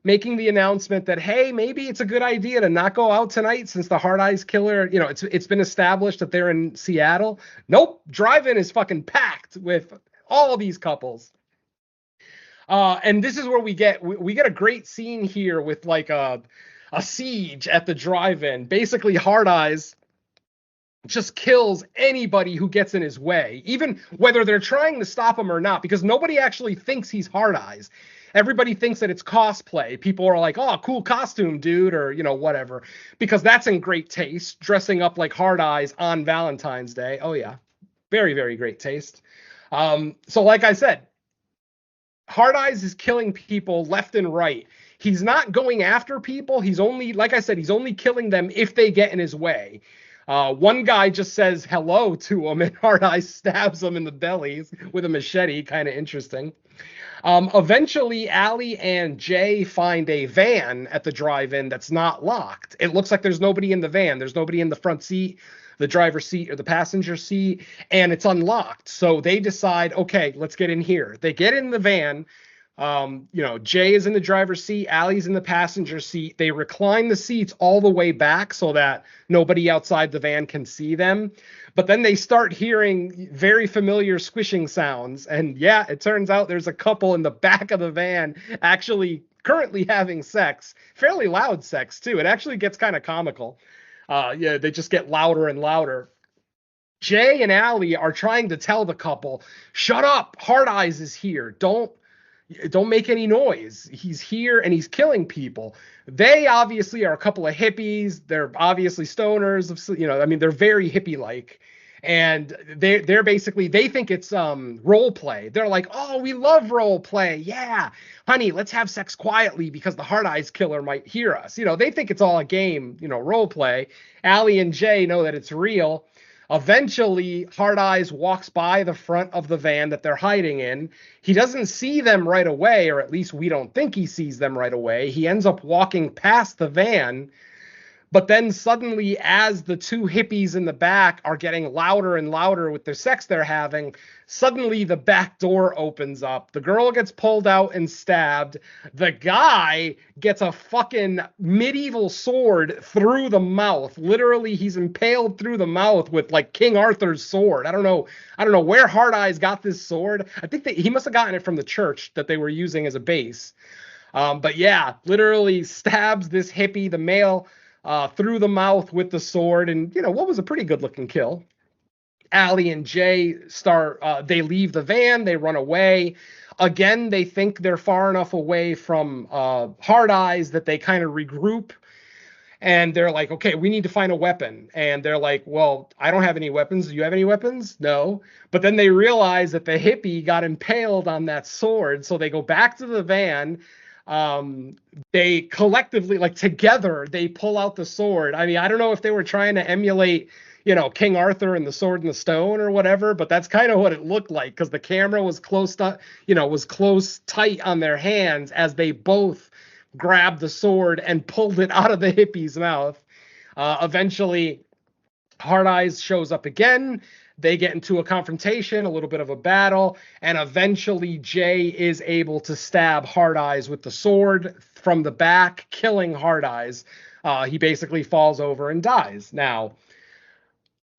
making the announcement that, hey, maybe it's a good idea to not go out tonight since the Hard Eyes killer, it's been established that they're in Seattle. Nope, drive-in is fucking packed with all these couples. And this is where we get a great scene here with like a siege at the drive-in. Basically, Hard Eyes just kills anybody who gets in his way, even whether they're trying to stop him or not, because nobody actually thinks he's Hard Eyes. Everybody thinks that it's cosplay. People are like, oh, cool costume, dude, or, whatever, because that's in great taste, dressing up like Hard Eyes on Valentine's Day. Oh, yeah. Very, very great taste. So like I said, Hard Eyes is killing people left and right. He's not going after people. He's only killing them if they get in his way. One guy just says hello to him, and Hard Eyes stabs him in the belly with a machete. Kind of interesting. Eventually, Allie and Jay find a van at the drive-in that's not locked. It looks like there's nobody in the van. There's nobody in the front seat, the driver's seat, or the passenger seat, and it's unlocked. So they decide, okay, let's get in here. They get in the van. Jay is in the driver's seat, Allie's in the passenger seat. They recline the seats all the way back so that nobody outside the van can see them. But then they start hearing very familiar squishing sounds. And yeah, it turns out there's a couple in the back of the van actually currently having sex, fairly loud sex too. It actually gets kind of comical. They just get louder and louder. Jay and Allie are trying to tell the couple, shut up, Hard Eyes is here. Don't make any noise. He's here and he's killing people. They obviously are a couple of hippies. They're obviously stoners they're very hippie like. And they're basically, they think it's role play. They're like, oh, we love role play. Yeah, honey, let's have sex quietly because the Hard Eyes killer might hear us. They think it's all a game, role play. Allie and Jay know that it's real. Eventually, Hard Eyes walks by the front of the van that they're hiding in. He doesn't see them right away, or at least we don't think he sees them right away. He ends up walking past the van. But then suddenly, as the two hippies in the back are getting louder and louder with their sex they're having, suddenly the back door opens up. The girl gets pulled out and stabbed. The guy gets a fucking medieval sword through the mouth. Literally, he's impaled through the mouth with like King Arthur's sword. I don't know where Hard Eyes got this sword. I think that he must have gotten it from the church that they were using as a base. But yeah, literally stabs this hippie, the male, through the mouth with the sword, and what was a pretty good looking kill. Allie and Jay they leave the van, they run away. Again, they think they're far enough away from Hard Eyes that they kind of regroup, and they're like, okay, we need to find a weapon. And they're like, well, I don't have any weapons. Do you have any weapons? No. But then they realize that the hippie got impaled on that sword, so they go back to the van. They collectively, like together, they pull out the sword. I mean, I don't know if they were trying to emulate, King Arthur and the Sword and the Stone or whatever, but that's kind of what it looked like, because the camera was close tight on their hands as they both grabbed the sword and pulled it out of the hippie's mouth. Eventually, Hard Eyes shows up again. They get into a confrontation, a little bit of a battle, and eventually Jay is able to stab Hard Eyes with the sword from the back, killing Hard Eyes. He basically falls over and dies. Now,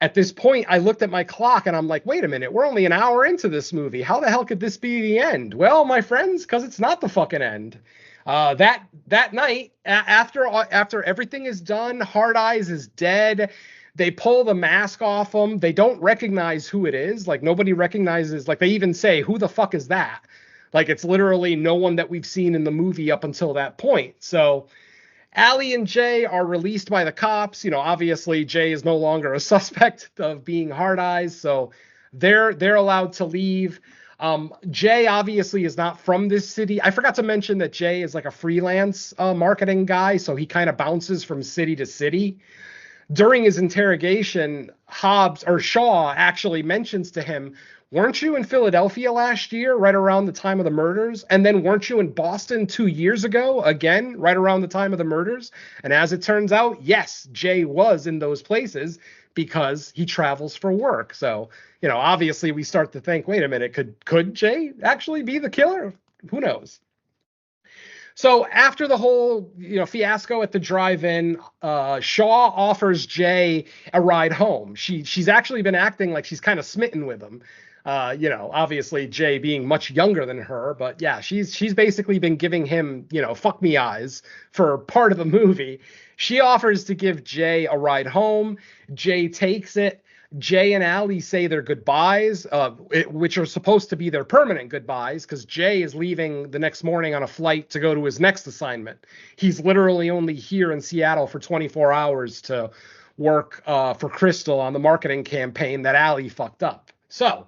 at this point, I looked at my clock and I'm like, wait a minute, we're only an hour into this movie. How the hell could this be the end? Well, my friends, because it's not the fucking end. That night, after everything is done, Hard Eyes is dead. They pull the mask off him. They don't recognize who it is. Like, nobody recognizes, like, they even say, who the fuck is that? Like, it's literally no one that we've seen in the movie up until that point. So Allie and Jay are released by the cops. Obviously Jay is no longer a suspect of being Hard Eyes, so they're allowed to leave. Jay obviously is not from this city. I forgot to mention that Jay is like a freelance marketing guy, so he kind of bounces from city to city. During his interrogation, Shaw actually mentions to him, weren't you in Philadelphia last year, right around the time of the murders? And then weren't you in Boston 2 years ago, again, right around the time of the murders? And as it turns out, yes, Jay was in those places because he travels for work. So, obviously we start to think, wait a minute, could Jay actually be the killer? Who knows? So after the whole, fiasco at the drive-in, Shaw offers Jay a ride home. She's actually been acting like she's kind of smitten with him. Obviously Jay being much younger than her, but yeah, she's basically been giving him, fuck me eyes for part of the movie. She offers to give Jay a ride home. Jay takes it. Jay and Allie say their goodbyes, which are supposed to be their permanent goodbyes, because Jay is leaving the next morning on a flight to go to his next assignment. He's literally only here in Seattle for 24 hours to work for Crystal on the marketing campaign that Allie fucked up. So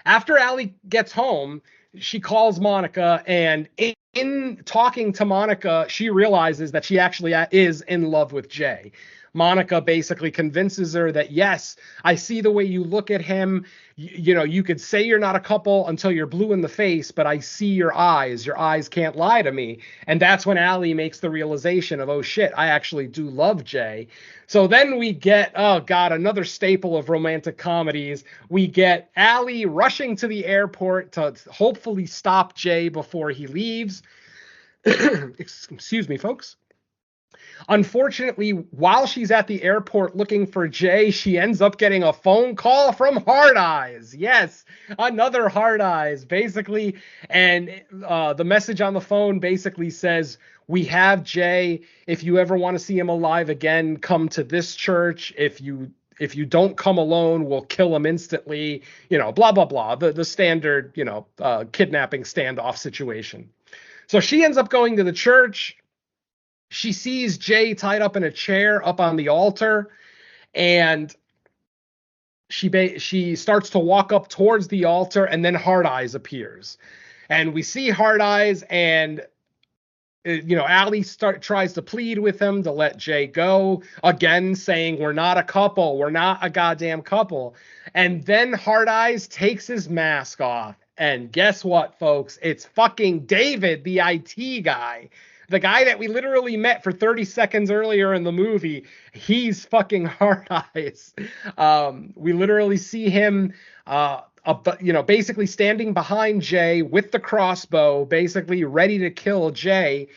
after Allie gets home, she calls Monica, and in talking to Monica, she realizes that she actually is in love with Jay. Monica basically convinces her that, yes, I see the way you look at him. You know, you could say you're not a couple until you're blue in the face, but I see your eyes. Your eyes can't lie to me. And that's when Allie makes the realization of, oh shit, I actually do love Jay. So then we get, oh God, another staple of romantic comedies. We get Allie rushing to the airport to hopefully stop Jay before he leaves. Excuse me, folks. Unfortunately, while she's at the airport looking for Jay, she ends up getting a phone call from Hard Eyes. Yes, another Hard Eyes, basically. And the message on the phone basically says, we have Jay. If you ever want to see him alive again, come to this church. If you don't come alone, we'll kill him instantly. You know, blah, blah, blah. The standard, you know, kidnapping standoff situation. So she ends up going to the church. She sees Jay tied up in a chair up on the altar, and she starts to walk up towards the altar, and then Hard Eyes appears. And we see Hard Eyes, and you know, Allie tries to plead with him to let Jay go, again saying, we're not a couple, we're not a goddamn couple. And then Hard Eyes takes his mask off, and guess what, folks? It's fucking David, the IT guy. The guy that we literally met for 30 seconds earlier in the movie. He's fucking Hard Eyes. We literally see him, basically standing behind Jay with the crossbow, basically ready to kill Jay.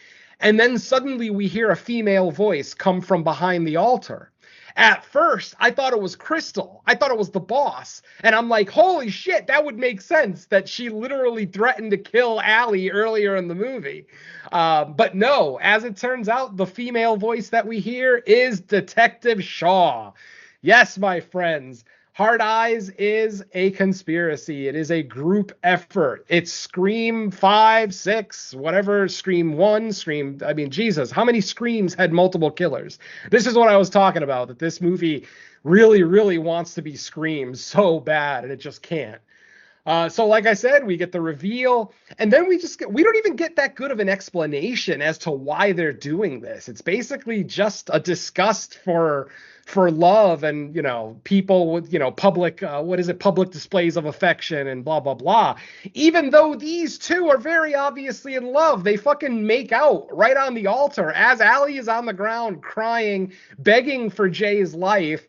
And then suddenly we hear a female voice come from behind the altar. At first, I thought it was Crystal. I thought it was the boss. And I'm like, holy shit, that would make sense that she literally threatened to kill Allie earlier in the movie. But no, as it turns out, the female voice that we hear is Detective Shaw. Yes, my friends, Hard Eyes is a conspiracy. It is a group effort. It's Scream 5, 6, whatever, Scream 1, Jesus, how many Screams had multiple killers? This is what I was talking about, that this movie really, really wants to be Scream so bad, and it just can't. So like I said, we get the reveal, and then we don't even get that good of an explanation as to why they're doing this. It's basically just a disgust for love and, you know, people with, you know, public displays of affection and blah, blah, blah. Even though these two are very obviously in love, they fucking make out right on the altar as Allie is on the ground crying, begging for Jay's life.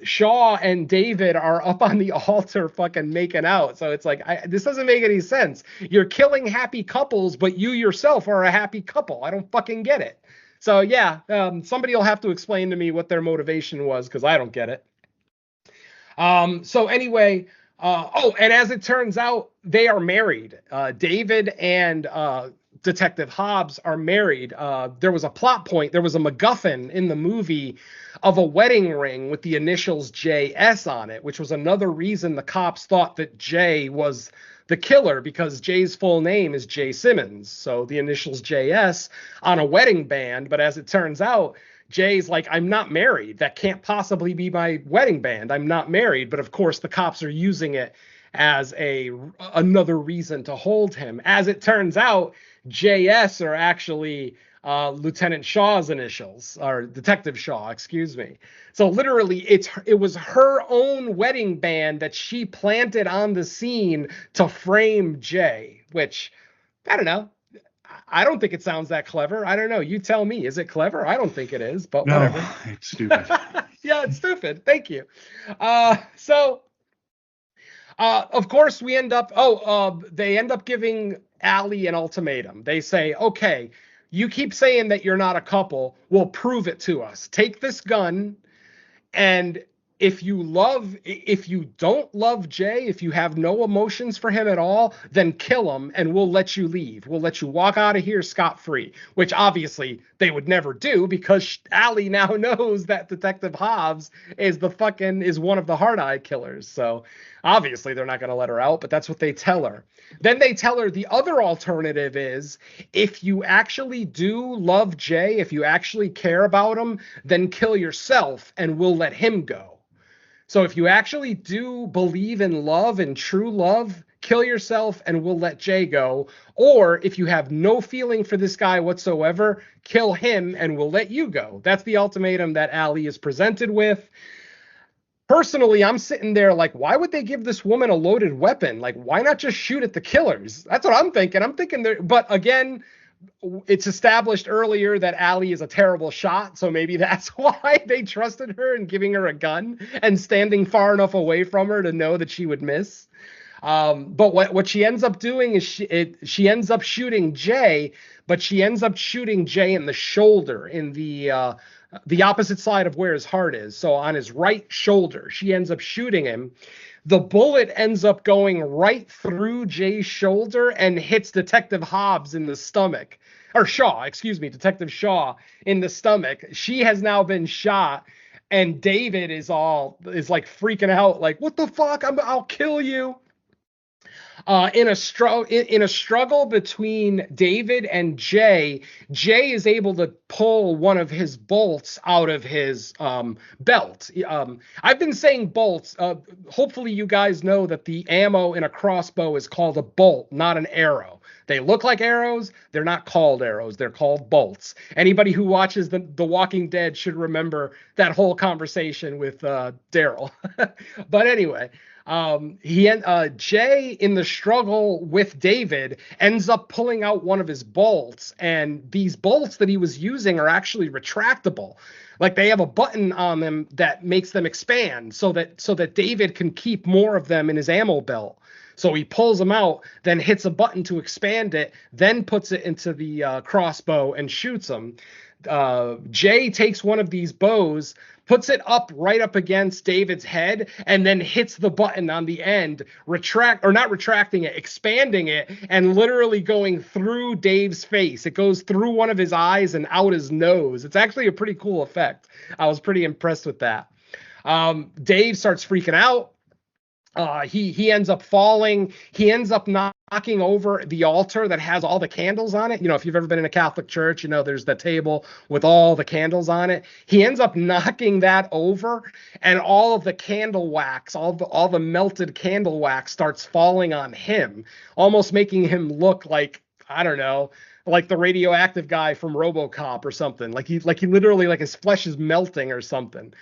Shaw and David are up on the altar fucking making out. So it's like, this doesn't make any sense. You're killing happy couples, but you yourself are a happy couple. I don't fucking get it. So yeah, somebody will have to explain to me what their motivation was, because I don't get it. So anyway, and as it turns out, they are married. David and Detective Hobbs are married. There was a plot point. There was a MacGuffin in the movie of a wedding ring with the initials JS on it, which was another reason the cops thought that Jay was the killer, because Jay's full name is Jay Simmons. So the initials JS on a wedding band. But as it turns out, Jay's like, I'm not married. That can't possibly be my wedding band. I'm not married. But of course, the cops are using it as another reason to hold him. As it turns out, JS are actually Lieutenant Shaw's initials, or Detective Shaw, excuse me. So literally, it was her own wedding band that she planted on the scene to frame Jay, which, I don't know. I don't think it sounds that clever. I don't know. You tell me. Is it clever? I don't think it is, but No, whatever. it's stupid. Yeah, it's stupid. Thank you. Of course, they end up giving Allie an ultimatum. They say, okay, you keep saying that you're not a couple. Well, prove it to us. Take this gun, and if you don't love Jay, if you have no emotions for him at all, then kill him and we'll let you leave. We'll let you walk out of here scot-free, which obviously they would never do, because Allie now knows that Detective Hobbs is one of the Hard Eye killers. So obviously they're not going to let her out, but that's what they tell her. Then they tell her the other alternative is, if you actually do love Jay, if you actually care about him, then kill yourself and we'll let him go. So if you actually do believe in love and true love, kill yourself and we'll let Jay go. Or if you have no feeling for this guy whatsoever, kill him and we'll let you go. That's the ultimatum that Allie is presented with. Personally, I'm sitting there like, why would they give this woman a loaded weapon? Like, why not just shoot at the killers? That's what I'm thinking. I'm thinking there, but again, it's established earlier that Allie is a terrible shot, so maybe that's why they trusted her in giving her a gun and standing far enough away from her to know that she would miss. But what she ends up doing is she ends up shooting Jay, but she ends up shooting Jay in the shoulder, in the opposite side of where his heart is. So on his right shoulder, she ends up shooting him. The bullet ends up going right through Jay's shoulder and hits Detective Hobbs in the stomach. Or Shaw, excuse me, Detective Shaw in the stomach. She has now been shot, and David is like freaking out, like, what the fuck? I'll kill you. In a struggle between David and Jay is able to pull one of his bolts out of his belt. I've been saying bolts. Hopefully you guys know that the ammo in a crossbow is called a bolt, not an arrow. They look like arrows. They're not called arrows. They're called bolts. Anybody who watches The Walking Dead should remember that whole conversation with Daryl. But anyway, Jay, in the struggle with David, ends up pulling out one of his bolts, and these bolts that he was using are actually retractable. Like, they have a button on them that makes them expand so that David can keep more of them in his ammo belt. So he pulls them out, then hits a button to expand it, then puts it into the crossbow and shoots them. Jay takes one of these bows, puts it right up against David's head, and then hits the button on the end, expanding it, and literally going through Dave's face. It goes through one of his eyes and out his nose. It's actually a pretty cool effect. I was pretty impressed with that. Dave starts freaking out. He ends up falling. He ends up knocking over the altar that has all the candles on it. You know, if you've ever been in a Catholic church, you know, there's the table with all the candles on it. He ends up knocking that over, and all of the candle wax, all the melted candle wax starts falling on him, almost making him look like, I don't know, like the radioactive guy from RoboCop or something. Like he literally, like, his flesh is melting or something.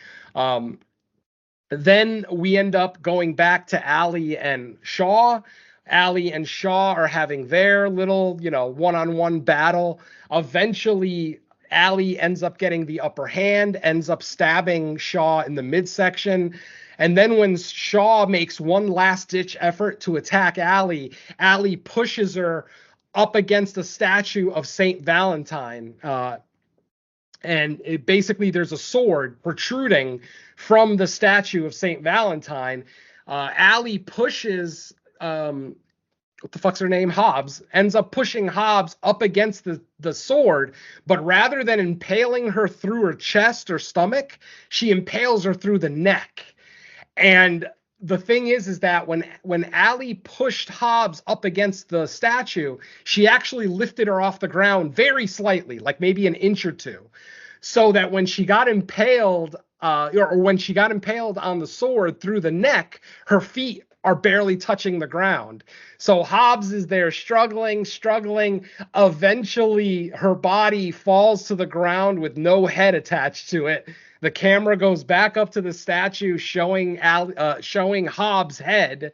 Then we end up going back to Allie and Shaw. Allie and Shaw are having their little, one-on-one battle. Eventually, Allie ends up getting the upper hand, ends up stabbing Shaw in the midsection. And then when Shaw makes one last-ditch effort to attack Allie, Allie pushes her up against a statue of Saint Valentine. And basically there's a sword protruding from the statue of Saint Valentine. Allie pushes, what the fuck's her name? Hobbs, ends up pushing Hobbs up against the sword, but rather than impaling her through her chest or stomach, she impales her through the neck. And the thing is that when Allie pushed Hobbs up against the statue, she actually lifted her off the ground very slightly, like maybe an inch or two, so that when she got impaled, or when she got impaled on the sword through the neck, her feet are barely touching the ground. So Hobbs is there struggling. Eventually, her body falls to the ground with no head attached to it. The camera goes back up to the statue, showing Hobbs' head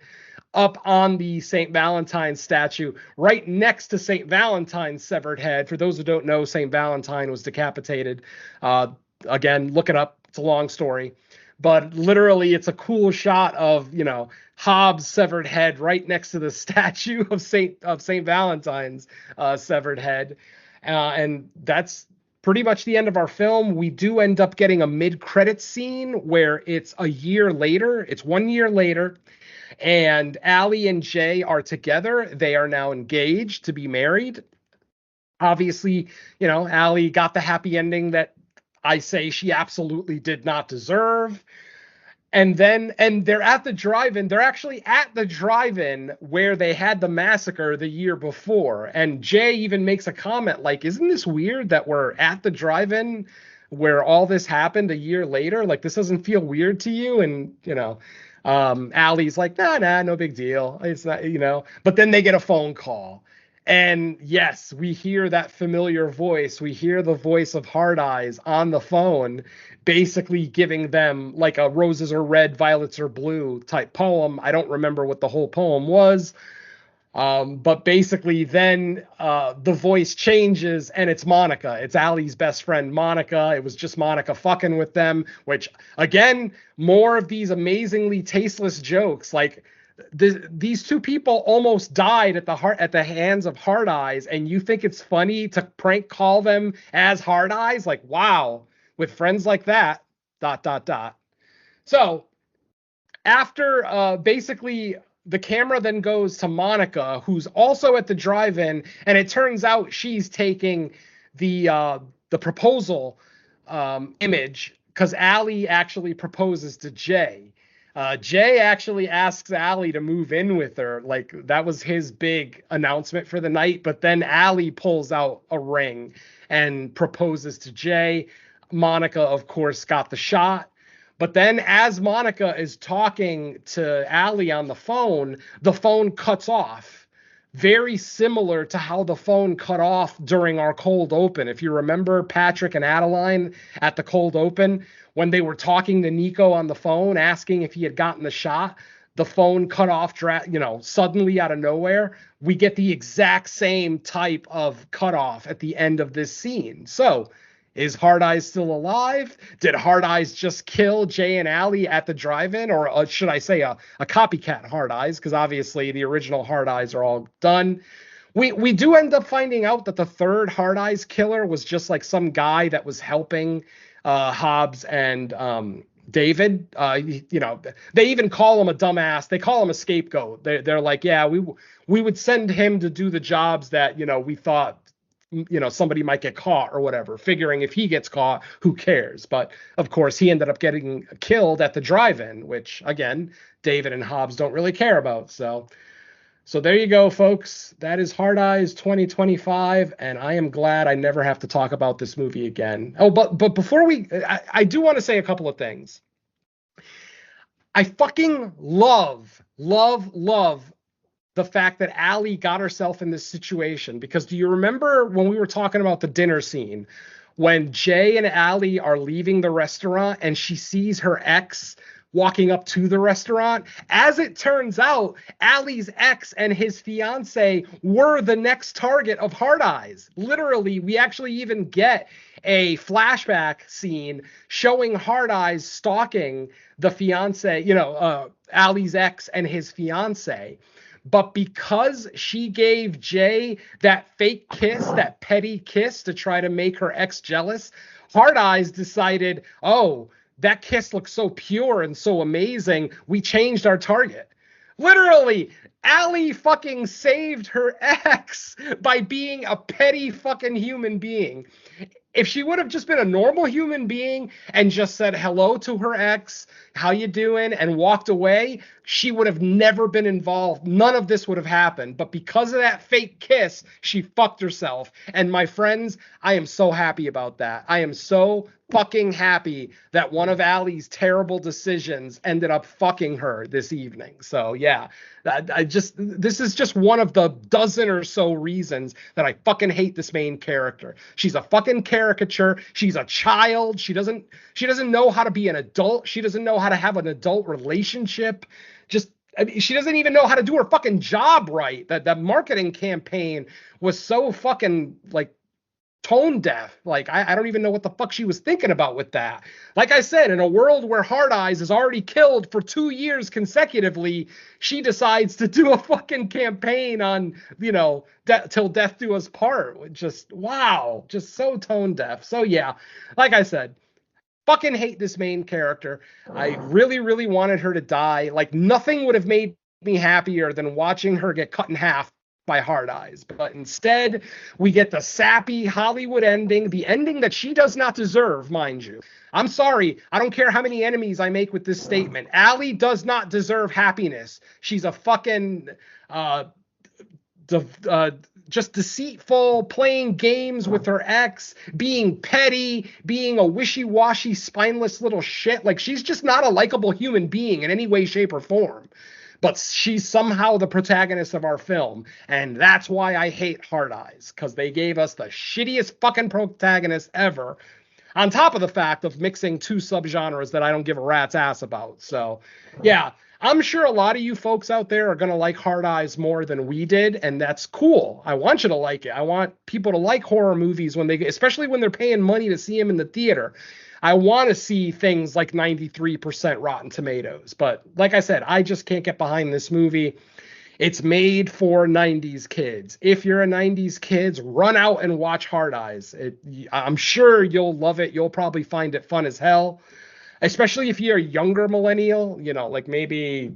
up on the St. Valentine statue, right next to St. Valentine's severed head. For those who don't know, St. Valentine was decapitated. Again, look it up. It's a long story. But literally, it's a cool shot of, Hobbs' severed head right next to the statue of St. Valentine's severed head. And that's pretty much the end of our film. We do end up getting a mid-credits scene where it's a year later. It's 1 year later. And Allie and Jay are together. They are now engaged to be married. Obviously, Allie got the happy ending that I say she absolutely did not deserve. And they're at the drive-in. They're actually at the drive-in where they had the massacre the year before. And Jay even makes a comment like, isn't this weird that we're at the drive-in where all this happened a year later? Like, this doesn't feel weird to you? And, Allie's like, nah, no big deal. It's not, but then they get a phone call. And yes, we hear that familiar voice. We hear the voice of Hard Eyes on the phone, basically giving them like a roses are red, violets are blue type poem. I don't remember what the whole poem was. But basically then the voice changes and it's Monica. It's Allie's best friend, Monica. It was just Monica fucking with them, which again, more of these amazingly tasteless jokes. Like these two people almost died at the hands of Hard Eyes, and you think it's funny to prank call them as Hard Eyes? Like, wow, with friends like that, ... So after basically the camera then goes to Monica, who's also at the drive-in, and it turns out she's taking the proposal image because Allie actually proposes to Jay. Jay actually asks Allie to move in with her. Like, that was his big announcement for the night. But then Allie pulls out a ring and proposes to Jay. Monica, of course, got the shot. But then as Monica is talking to Allie on the phone cuts off. Very similar to how the phone cut off during our cold open. If you remember Patrick and Adeline at the cold open, when they were talking to Nico on the phone, asking if he had gotten the shot, the phone cut off, suddenly out of nowhere. We get the exact same type of cutoff at the end of this scene. So, is Hard Eyes still alive? Did Hard Eyes just kill Jay and Allie at the drive-in? Or should I say a copycat Hard Eyes? Because obviously the original Hard Eyes are all done. We do end up finding out that the third Hard Eyes killer was just like some guy that was helping Hobbs and David. They even call him a dumbass. They call him a scapegoat. They're like, yeah, we would send him to do the jobs that, we thought, somebody might get caught or whatever, figuring if he gets caught, who cares? But of course, he ended up getting killed at the drive-in, which again, David and Hobbs don't really care about. So there you go, folks. That is Hard Eyes 2025, and I am glad I never have to talk about this movie again. Oh, but before I do want to say a couple of things. I fucking love the fact that Allie got herself in this situation, because do you remember when we were talking about the dinner scene when Jay and Allie are leaving the restaurant and she sees her ex walking up to the restaurant? As it turns out, Allie's ex and his fiance were the next target of Hard Eyes. Literally, we actually even get a flashback scene showing Hard Eyes stalking the fiance, Allie's ex and his fiance. But because she gave Jay that fake kiss, that petty kiss to try to make her ex jealous, Hard Eyes decided, oh, that kiss looks so pure and so amazing, we changed our target. Literally, Allie fucking saved her ex by being a petty fucking human being. If she would have just been a normal human being and just said hello to her ex, how you doing, and walked away, she would have never been involved. None of this would have happened. But because of that fake kiss, she fucked herself. And my friends, I am so happy about that. I am so fucking happy that one of Allie's terrible decisions ended up fucking her this evening. So yeah, this is just one of the dozen or so reasons that I fucking hate this main character. She's a fucking caricature. She's a child. She doesn't know how to be an adult. She doesn't know how to have an adult relationship. She doesn't even know how to do her fucking job right. That marketing campaign was so fucking like tone deaf. Like, I don't even know what the fuck she was thinking about with that. Like I said, in a world where Hard Eyes is already killed for 2 years consecutively, she decides to do a fucking campaign on, till death do us part. Just, wow, just so tone deaf. So yeah, like I said, fucking hate this main character. I really, really wanted her to die. Like, nothing would have made me happier than watching her get cut in half by Hard Eyes. But instead, we get the sappy Hollywood ending, the ending that she does not deserve, mind you. I'm sorry. I don't care how many enemies I make with this statement. Allie does not deserve happiness. She's a fucking just deceitful, playing games with her ex, being petty, being a wishy-washy, spineless little shit. Like, she's just not a likable human being in any way, shape, or form. But she's somehow the protagonist of our film. And that's why I hate Hard Eyes, because they gave us the shittiest fucking protagonist ever, on top of the fact of mixing two subgenres that I don't give a rat's ass about. So, yeah, I'm sure a lot of you folks out there are going to like Hard Eyes more than we did, and that's cool. I want you to like it. I want people to like horror movies when especially when they're paying money to see them in the theater. I want to see things like 93% Rotten Tomatoes. But like I said, I just can't get behind this movie. It's made for 90s kids. If you're a 90s kid, run out and watch Hard Eyes. I'm sure you'll love it. You'll probably find it fun as hell, especially if you're a younger millennial, like maybe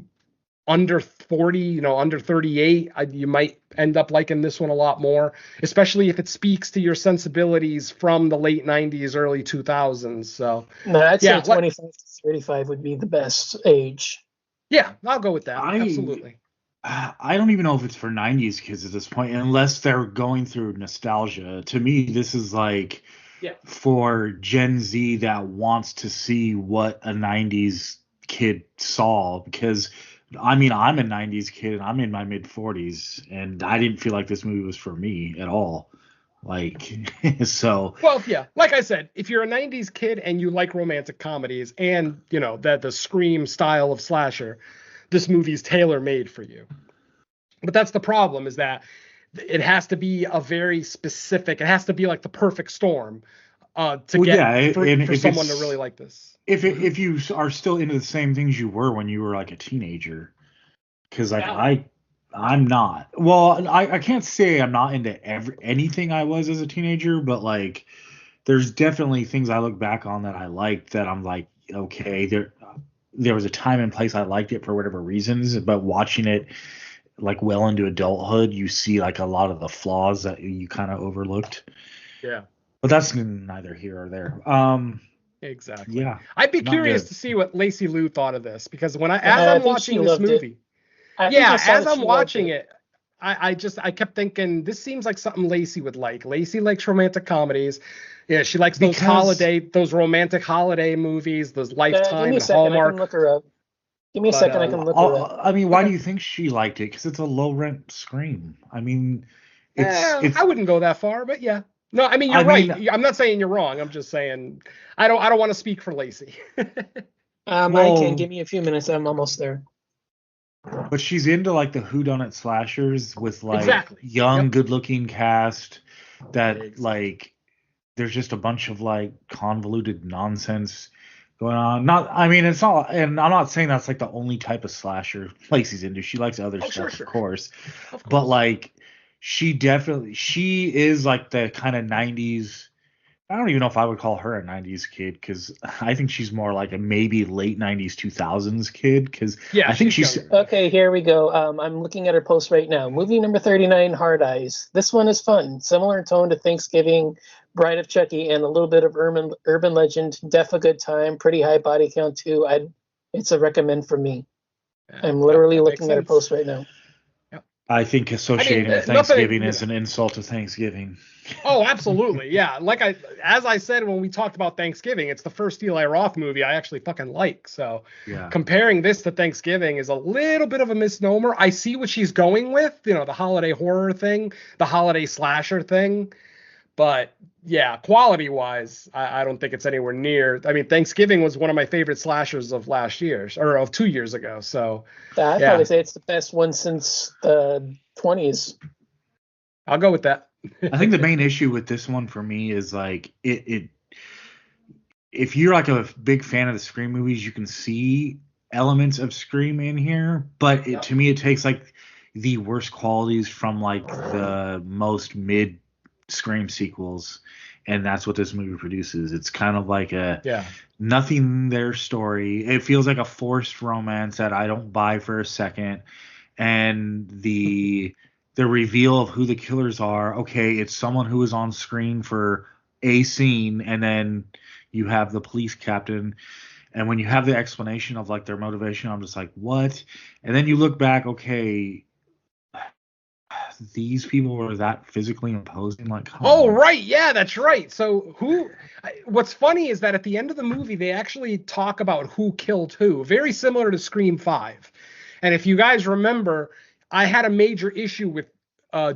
under 40, under 38. You might end up liking this one a lot more, especially if it speaks to your sensibilities from the late 90s, early 2000s. So, no, I'd say 25 to 35 would be the best age. Yeah, I'll go with that. Absolutely. I don't even know if it's for 90s kids at this point, unless they're going through nostalgia. To me, this is like for Gen Z that wants to see what a 90s kid saw. Because, I'm a 90s kid, and I'm in my mid-40s, and I didn't feel like this movie was for me at all. So. Well, yeah, like I said, if you're a 90s kid and you like romantic comedies and, the Scream style of slasher, this movie's tailor-made for you. But that's the problem, is that it has to be a very specific, it has to be like the perfect storm for someone to really like this. If you are still into the same things you were when you were like a teenager, because I'm not. Well, I can't say I'm not into anything I was as a teenager, but like there's definitely things I look back on that I liked that I'm like, okay, there was a time and place I liked it for whatever reasons, but watching it like well into adulthood, you see like a lot of the flaws that you kind of overlooked. Yeah. But that's neither here or there. Exactly. Yeah. I'd be curious to see what Lacey Lou thought of this, because as I'm watching this movie, as I'm watching it, I kept thinking this seems like something Lacey would like. Lacey likes romantic comedies. Yeah, she likes those romantic holiday movies, those Lifetime and Hallmark. I can look her up. Give me a second, I can look her up. Why do you think she liked it? Because it's a low rent Scream. I wouldn't go that far, but yeah. No, you're right. I'm not saying you're wrong. I'm just saying I don't want to speak for Lacey. I can. Give me a few minutes. I'm almost there. But she's into like the whodunit slashers with like young, good-looking cast that like there's just a bunch of like convoluted nonsense going on. It's not, and I'm not saying that's like the only type of slasher Lacey's into. She likes other stuff, sure. Of course. But like she is like the kind of 90s. I don't even know if I would call her a 90s kid, because I think she's more like a maybe late 90s, 2000s kid. Because I think she's okay. Here we go. I'm looking at her post right now. Movie number 39, Hard Eyes. This one is fun, similar in tone to Thanksgiving, Bride of Chucky, and a little bit of urban legend. Def a good time. Pretty high body count too. It's a recommend for me. I'm literally looking at her post right now. I think associating with Thanksgiving is an insult to Thanksgiving. Oh, absolutely. Yeah. As I said when we talked about Thanksgiving, it's the first Eli Roth movie I actually fucking like. So comparing this to Thanksgiving is a little bit of a misnomer. I see what she's going with, the holiday horror thing, the holiday slasher thing. But yeah, quality wise, I don't think it's anywhere near. Thanksgiving was one of my favorite slashers of last year, or of 2 years ago. So I'd probably say it's the best one since the 20s. I'll go with that. I think the main issue with this one for me is like it if you're like a big fan of the Scream movies, you can see elements of Scream in here, but to me it takes like the worst qualities from like the most mid Scream sequels, and that's what this movie produces. It's kind of like a nothing there story. It feels like a forced romance that I don't buy for a second, and the reveal of who the killers are. Okay, it's someone who is on screen for a scene, and then you have the police captain, and when you have the explanation of like their motivation, I'm just like, what? And then you look back, okay, these people were that physically imposing. Like, come Oh, on. right. Yeah, that's right. So what's funny is that at the end of the movie, they actually talk about who killed who, very similar to Scream 5. And if you guys remember, I had a major issue with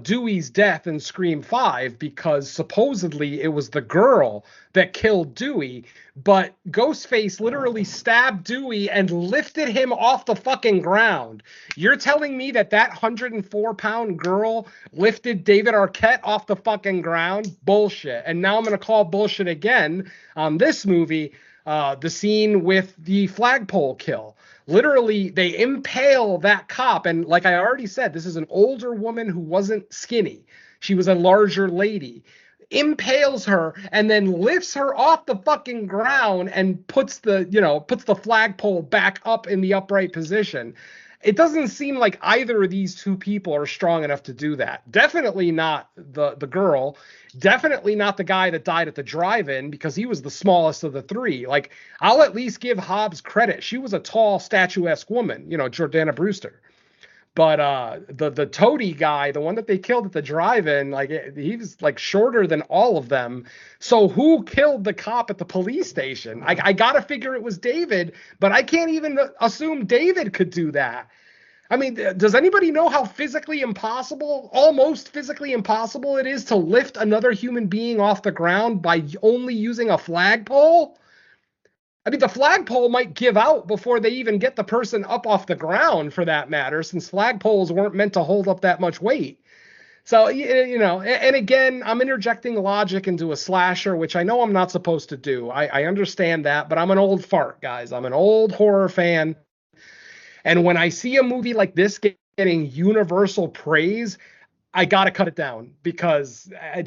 Dewey's death in Scream 5 because supposedly it was the girl that killed Dewey, but Ghostface literally stabbed Dewey and lifted him off the fucking ground. You're telling me that 104-pound girl lifted David Arquette off the fucking ground? Bullshit. And now I'm going to call bullshit again on this movie, the scene with the flagpole kill. Literally, they impale that cop. And like I already said, this is an older woman who wasn't skinny. She was a larger lady. Impales her and then lifts her off the fucking ground and puts the flagpole back up in the upright position. It doesn't seem like either of these two people are strong enough to do that. Definitely not the girl. Definitely not the guy that died at the drive-in, because he was the smallest of the three. Like, I'll at least give Hobbs credit. She was a tall, statuesque woman, Jordana Brewster. But the toady guy, the one that they killed at the drive-in, like, he was like shorter than all of them. So who killed the cop at the police station? I gotta figure it was David, but I can't even assume David could do that. I mean, does anybody know how almost physically impossible it is to lift another human being off the ground by only using a flagpole? I mean, the flagpole might give out before they even get the person up off the ground, for that matter, since flagpoles weren't meant to hold up that much weight. So, and again, I'm interjecting logic into a slasher, which I know I'm not supposed to do. I understand that, but I'm an old fart, guys. I'm an old horror fan. And when I see a movie like this getting universal praise, I got to cut it down, because I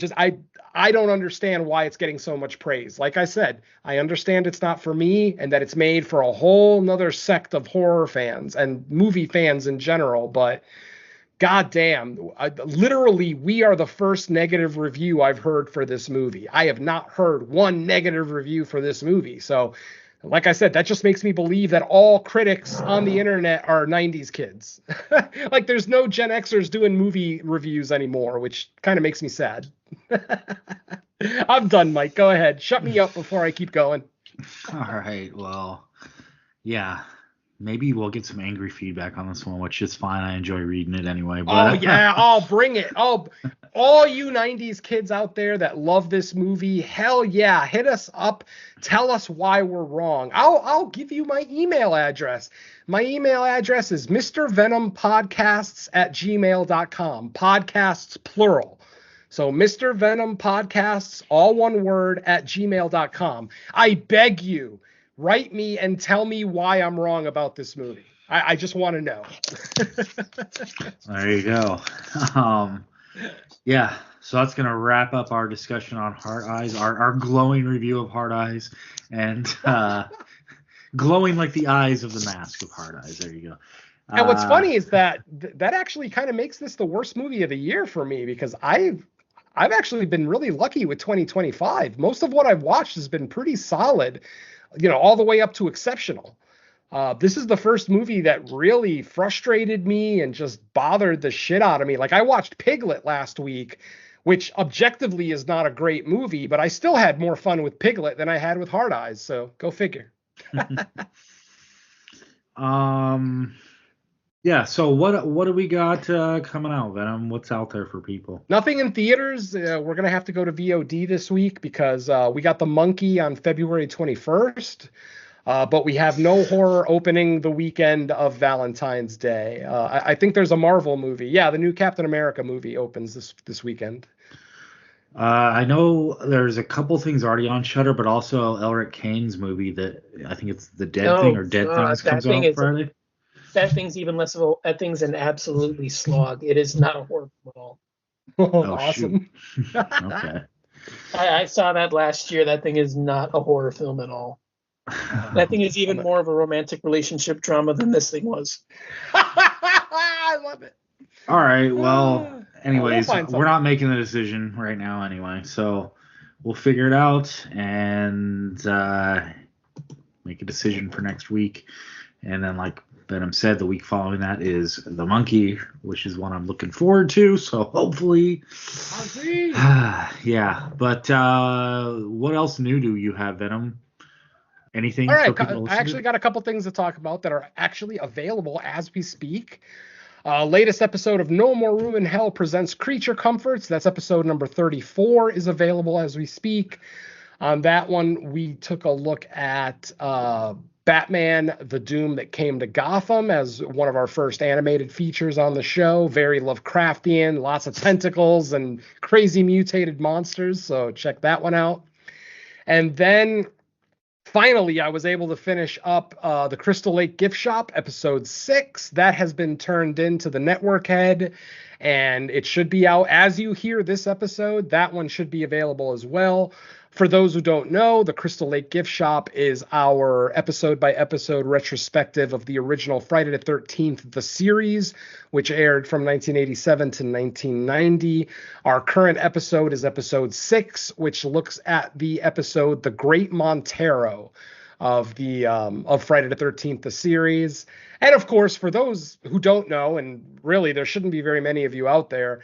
don't understand why it's getting so much praise. Like I said, I understand it's not for me and that it's made for a whole nother sect of horror fans and movie fans in general. But goddamn, literally, we are the first negative review I've heard for this movie. I have not heard one negative review for this movie. So, like I said, that just makes me believe that all critics on the internet are 90s kids. Like, there's no Gen Xers doing movie reviews anymore, which kind of makes me sad. I'm done, Mike. Go ahead. Shut me up before I keep going. All right. Well, yeah. Maybe we'll get some angry feedback on this one, which is fine. I enjoy reading it anyway. But, oh, yeah. I'll bring it. Oh, all you 90s kids out there that love this movie, hell yeah. Hit us up. Tell us why we're wrong. I'll give you my email address. My email address is mrvenompodcasts@gmail.com. Podcasts, plural. So Mr. Venom Podcasts, all one word, @gmail.com. I beg you, write me and tell me why I'm wrong about this movie. I just want to know. There you go. Yeah, so that's going to wrap up our discussion on Hard Eyes, our glowing review of Hard Eyes, and glowing like the eyes of the mask of Hard Eyes. There you go. And what's funny is that actually kind of makes this the worst movie of the year for me, because I've actually been really lucky with 2025. Most of what I've watched has been pretty solid, all the way up to exceptional. This is the first movie that really frustrated me and just bothered the shit out of me. Like, I watched Piglet last week, which objectively is not a great movie, but I still had more fun with Piglet than I had with Hard Eyes. So go figure. Yeah, so what do we got coming out, Venom? What's out there for people? Nothing in theaters. We're going to have to go to VOD this week because we got The Monkey on February 21st, but we have no horror opening the weekend of Valentine's Day. I think there's a Marvel movie. Yeah, the new Captain America movie opens this weekend. I know there's a couple things already on Shudder, but also Elric Kane's movie that I think it's The Dead Thing or Dead Things comes out Friday. That thing's even less of that thing's an absolutely slog. It is not a horror film at all. Oh, awesome. Okay. I saw that last year. That thing is not a horror film at all. That thing is even more of a romantic relationship drama than this thing was. I love it. All right. Well, anyways, we're not making the decision right now anyway. So we'll figure it out and make a decision for next week. And then, like Venom said the week following that is The Monkey, which is one I'm looking forward to. So hopefully, yeah. But what else new do you have, Venom? Anything? All right, for people to I listen actually to? got a couple things to talk about that are actually available as we speak. Latest episode of No More Room in Hell presents Creature Comforts. That's episode number 34 is available as we speak. On that one, we took a look at Batman, The Doom That Came to Gotham as one of our first animated features on the show. Very Lovecraftian, lots of tentacles and crazy mutated monsters. So check that one out. And then finally, I was able to finish up the Crystal Lake Gift Shop, episode 6. That has been turned into the network head, and it should be out as you hear this episode. That one should be available as well. For those who don't know, the Crystal Lake Gift Shop is our episode-by-episode retrospective of the original Friday the 13th, the series, which aired from 1987 to 1990. Our current episode is episode 6, which looks at the episode The Great Montero of Friday the 13th, the series. And of course, for those who don't know, and really there shouldn't be very many of you out there,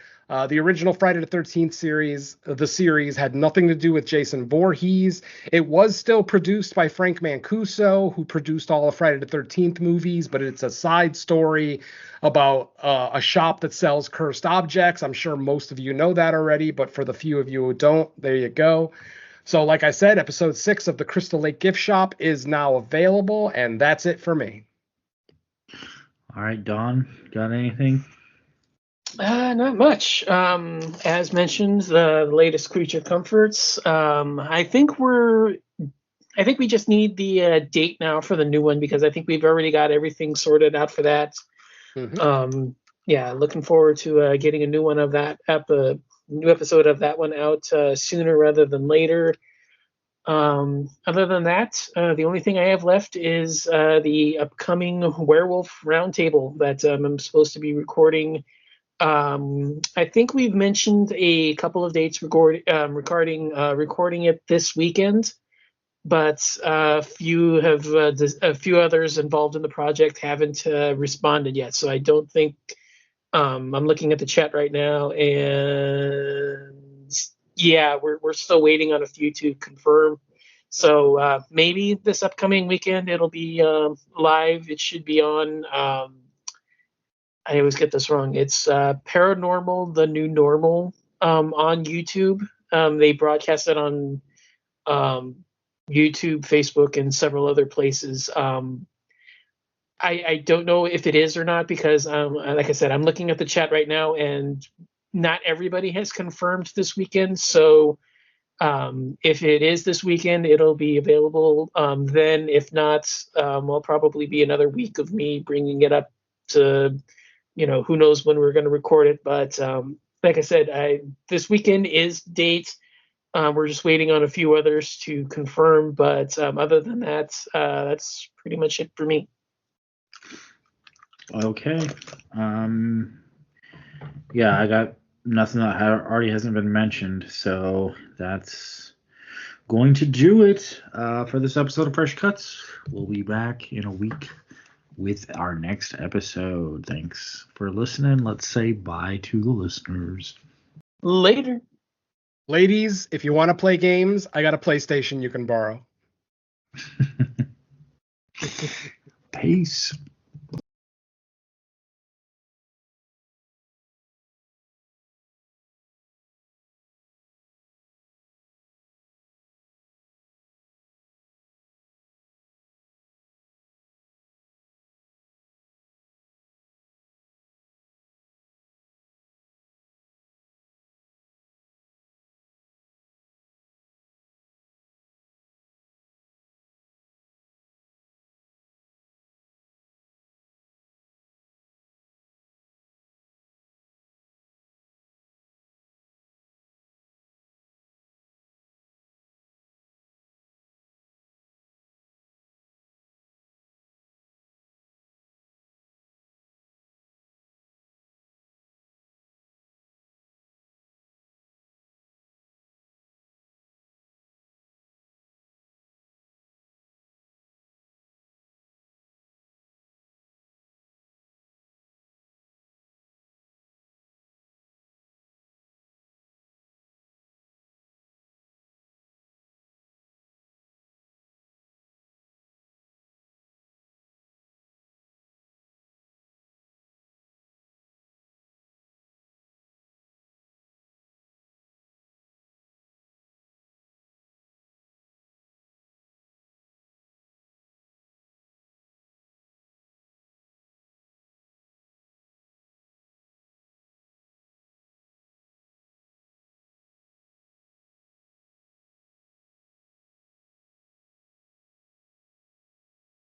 the original Friday the 13th series, the series had nothing to do with Jason Voorhees. It was still produced by Frank Mancuso, who produced all of Friday the 13th movies, but it's a side story about a shop that sells cursed objects. I'm sure most of you know that already, but for the few of you who don't, there you go. So like I said, episode 6 of the Crystal Lake Gift Shop is now available, and that's it for me. All right, Don, got anything? Not much. As mentioned, the latest Creature Comforts. I think we just need the date now for the new one, because I think we've already got everything sorted out for that. Mm-hmm. Yeah, looking forward to getting a new one of that new episode of that one out sooner rather than later. Other than that, the only thing I have left is the upcoming Werewolf Roundtable that I'm supposed to be recording. I think we've mentioned a couple of dates recording it this weekend, but a few others involved in the project haven't responded yet. So I don't think I'm looking at the chat right now, and yeah, we're still waiting on a few to confirm. So maybe this upcoming weekend it'll be live. It should be on. I always get this wrong. It's Paranormal: The New Normal on YouTube. They broadcast it on YouTube, Facebook, and several other places. I don't know if it is or not, because like I said, I'm looking at the chat right now, and not everybody has confirmed this weekend. So if it is this weekend, it'll be available then. If not, will probably be another week of me bringing it up to, who knows when we're going to record it. But like I said, this weekend is date. We're just waiting on a few others to confirm. But other than that, that's pretty much it for me. Okay. Yeah, I got nothing that already hasn't been mentioned, so that's going to do it for this episode of Fresh Cuts. We'll be back in a week with our next episode. Thanks for listening. Let's say bye to the listeners. Later. Ladies, if you want to play games, I got a PlayStation you can borrow. Peace.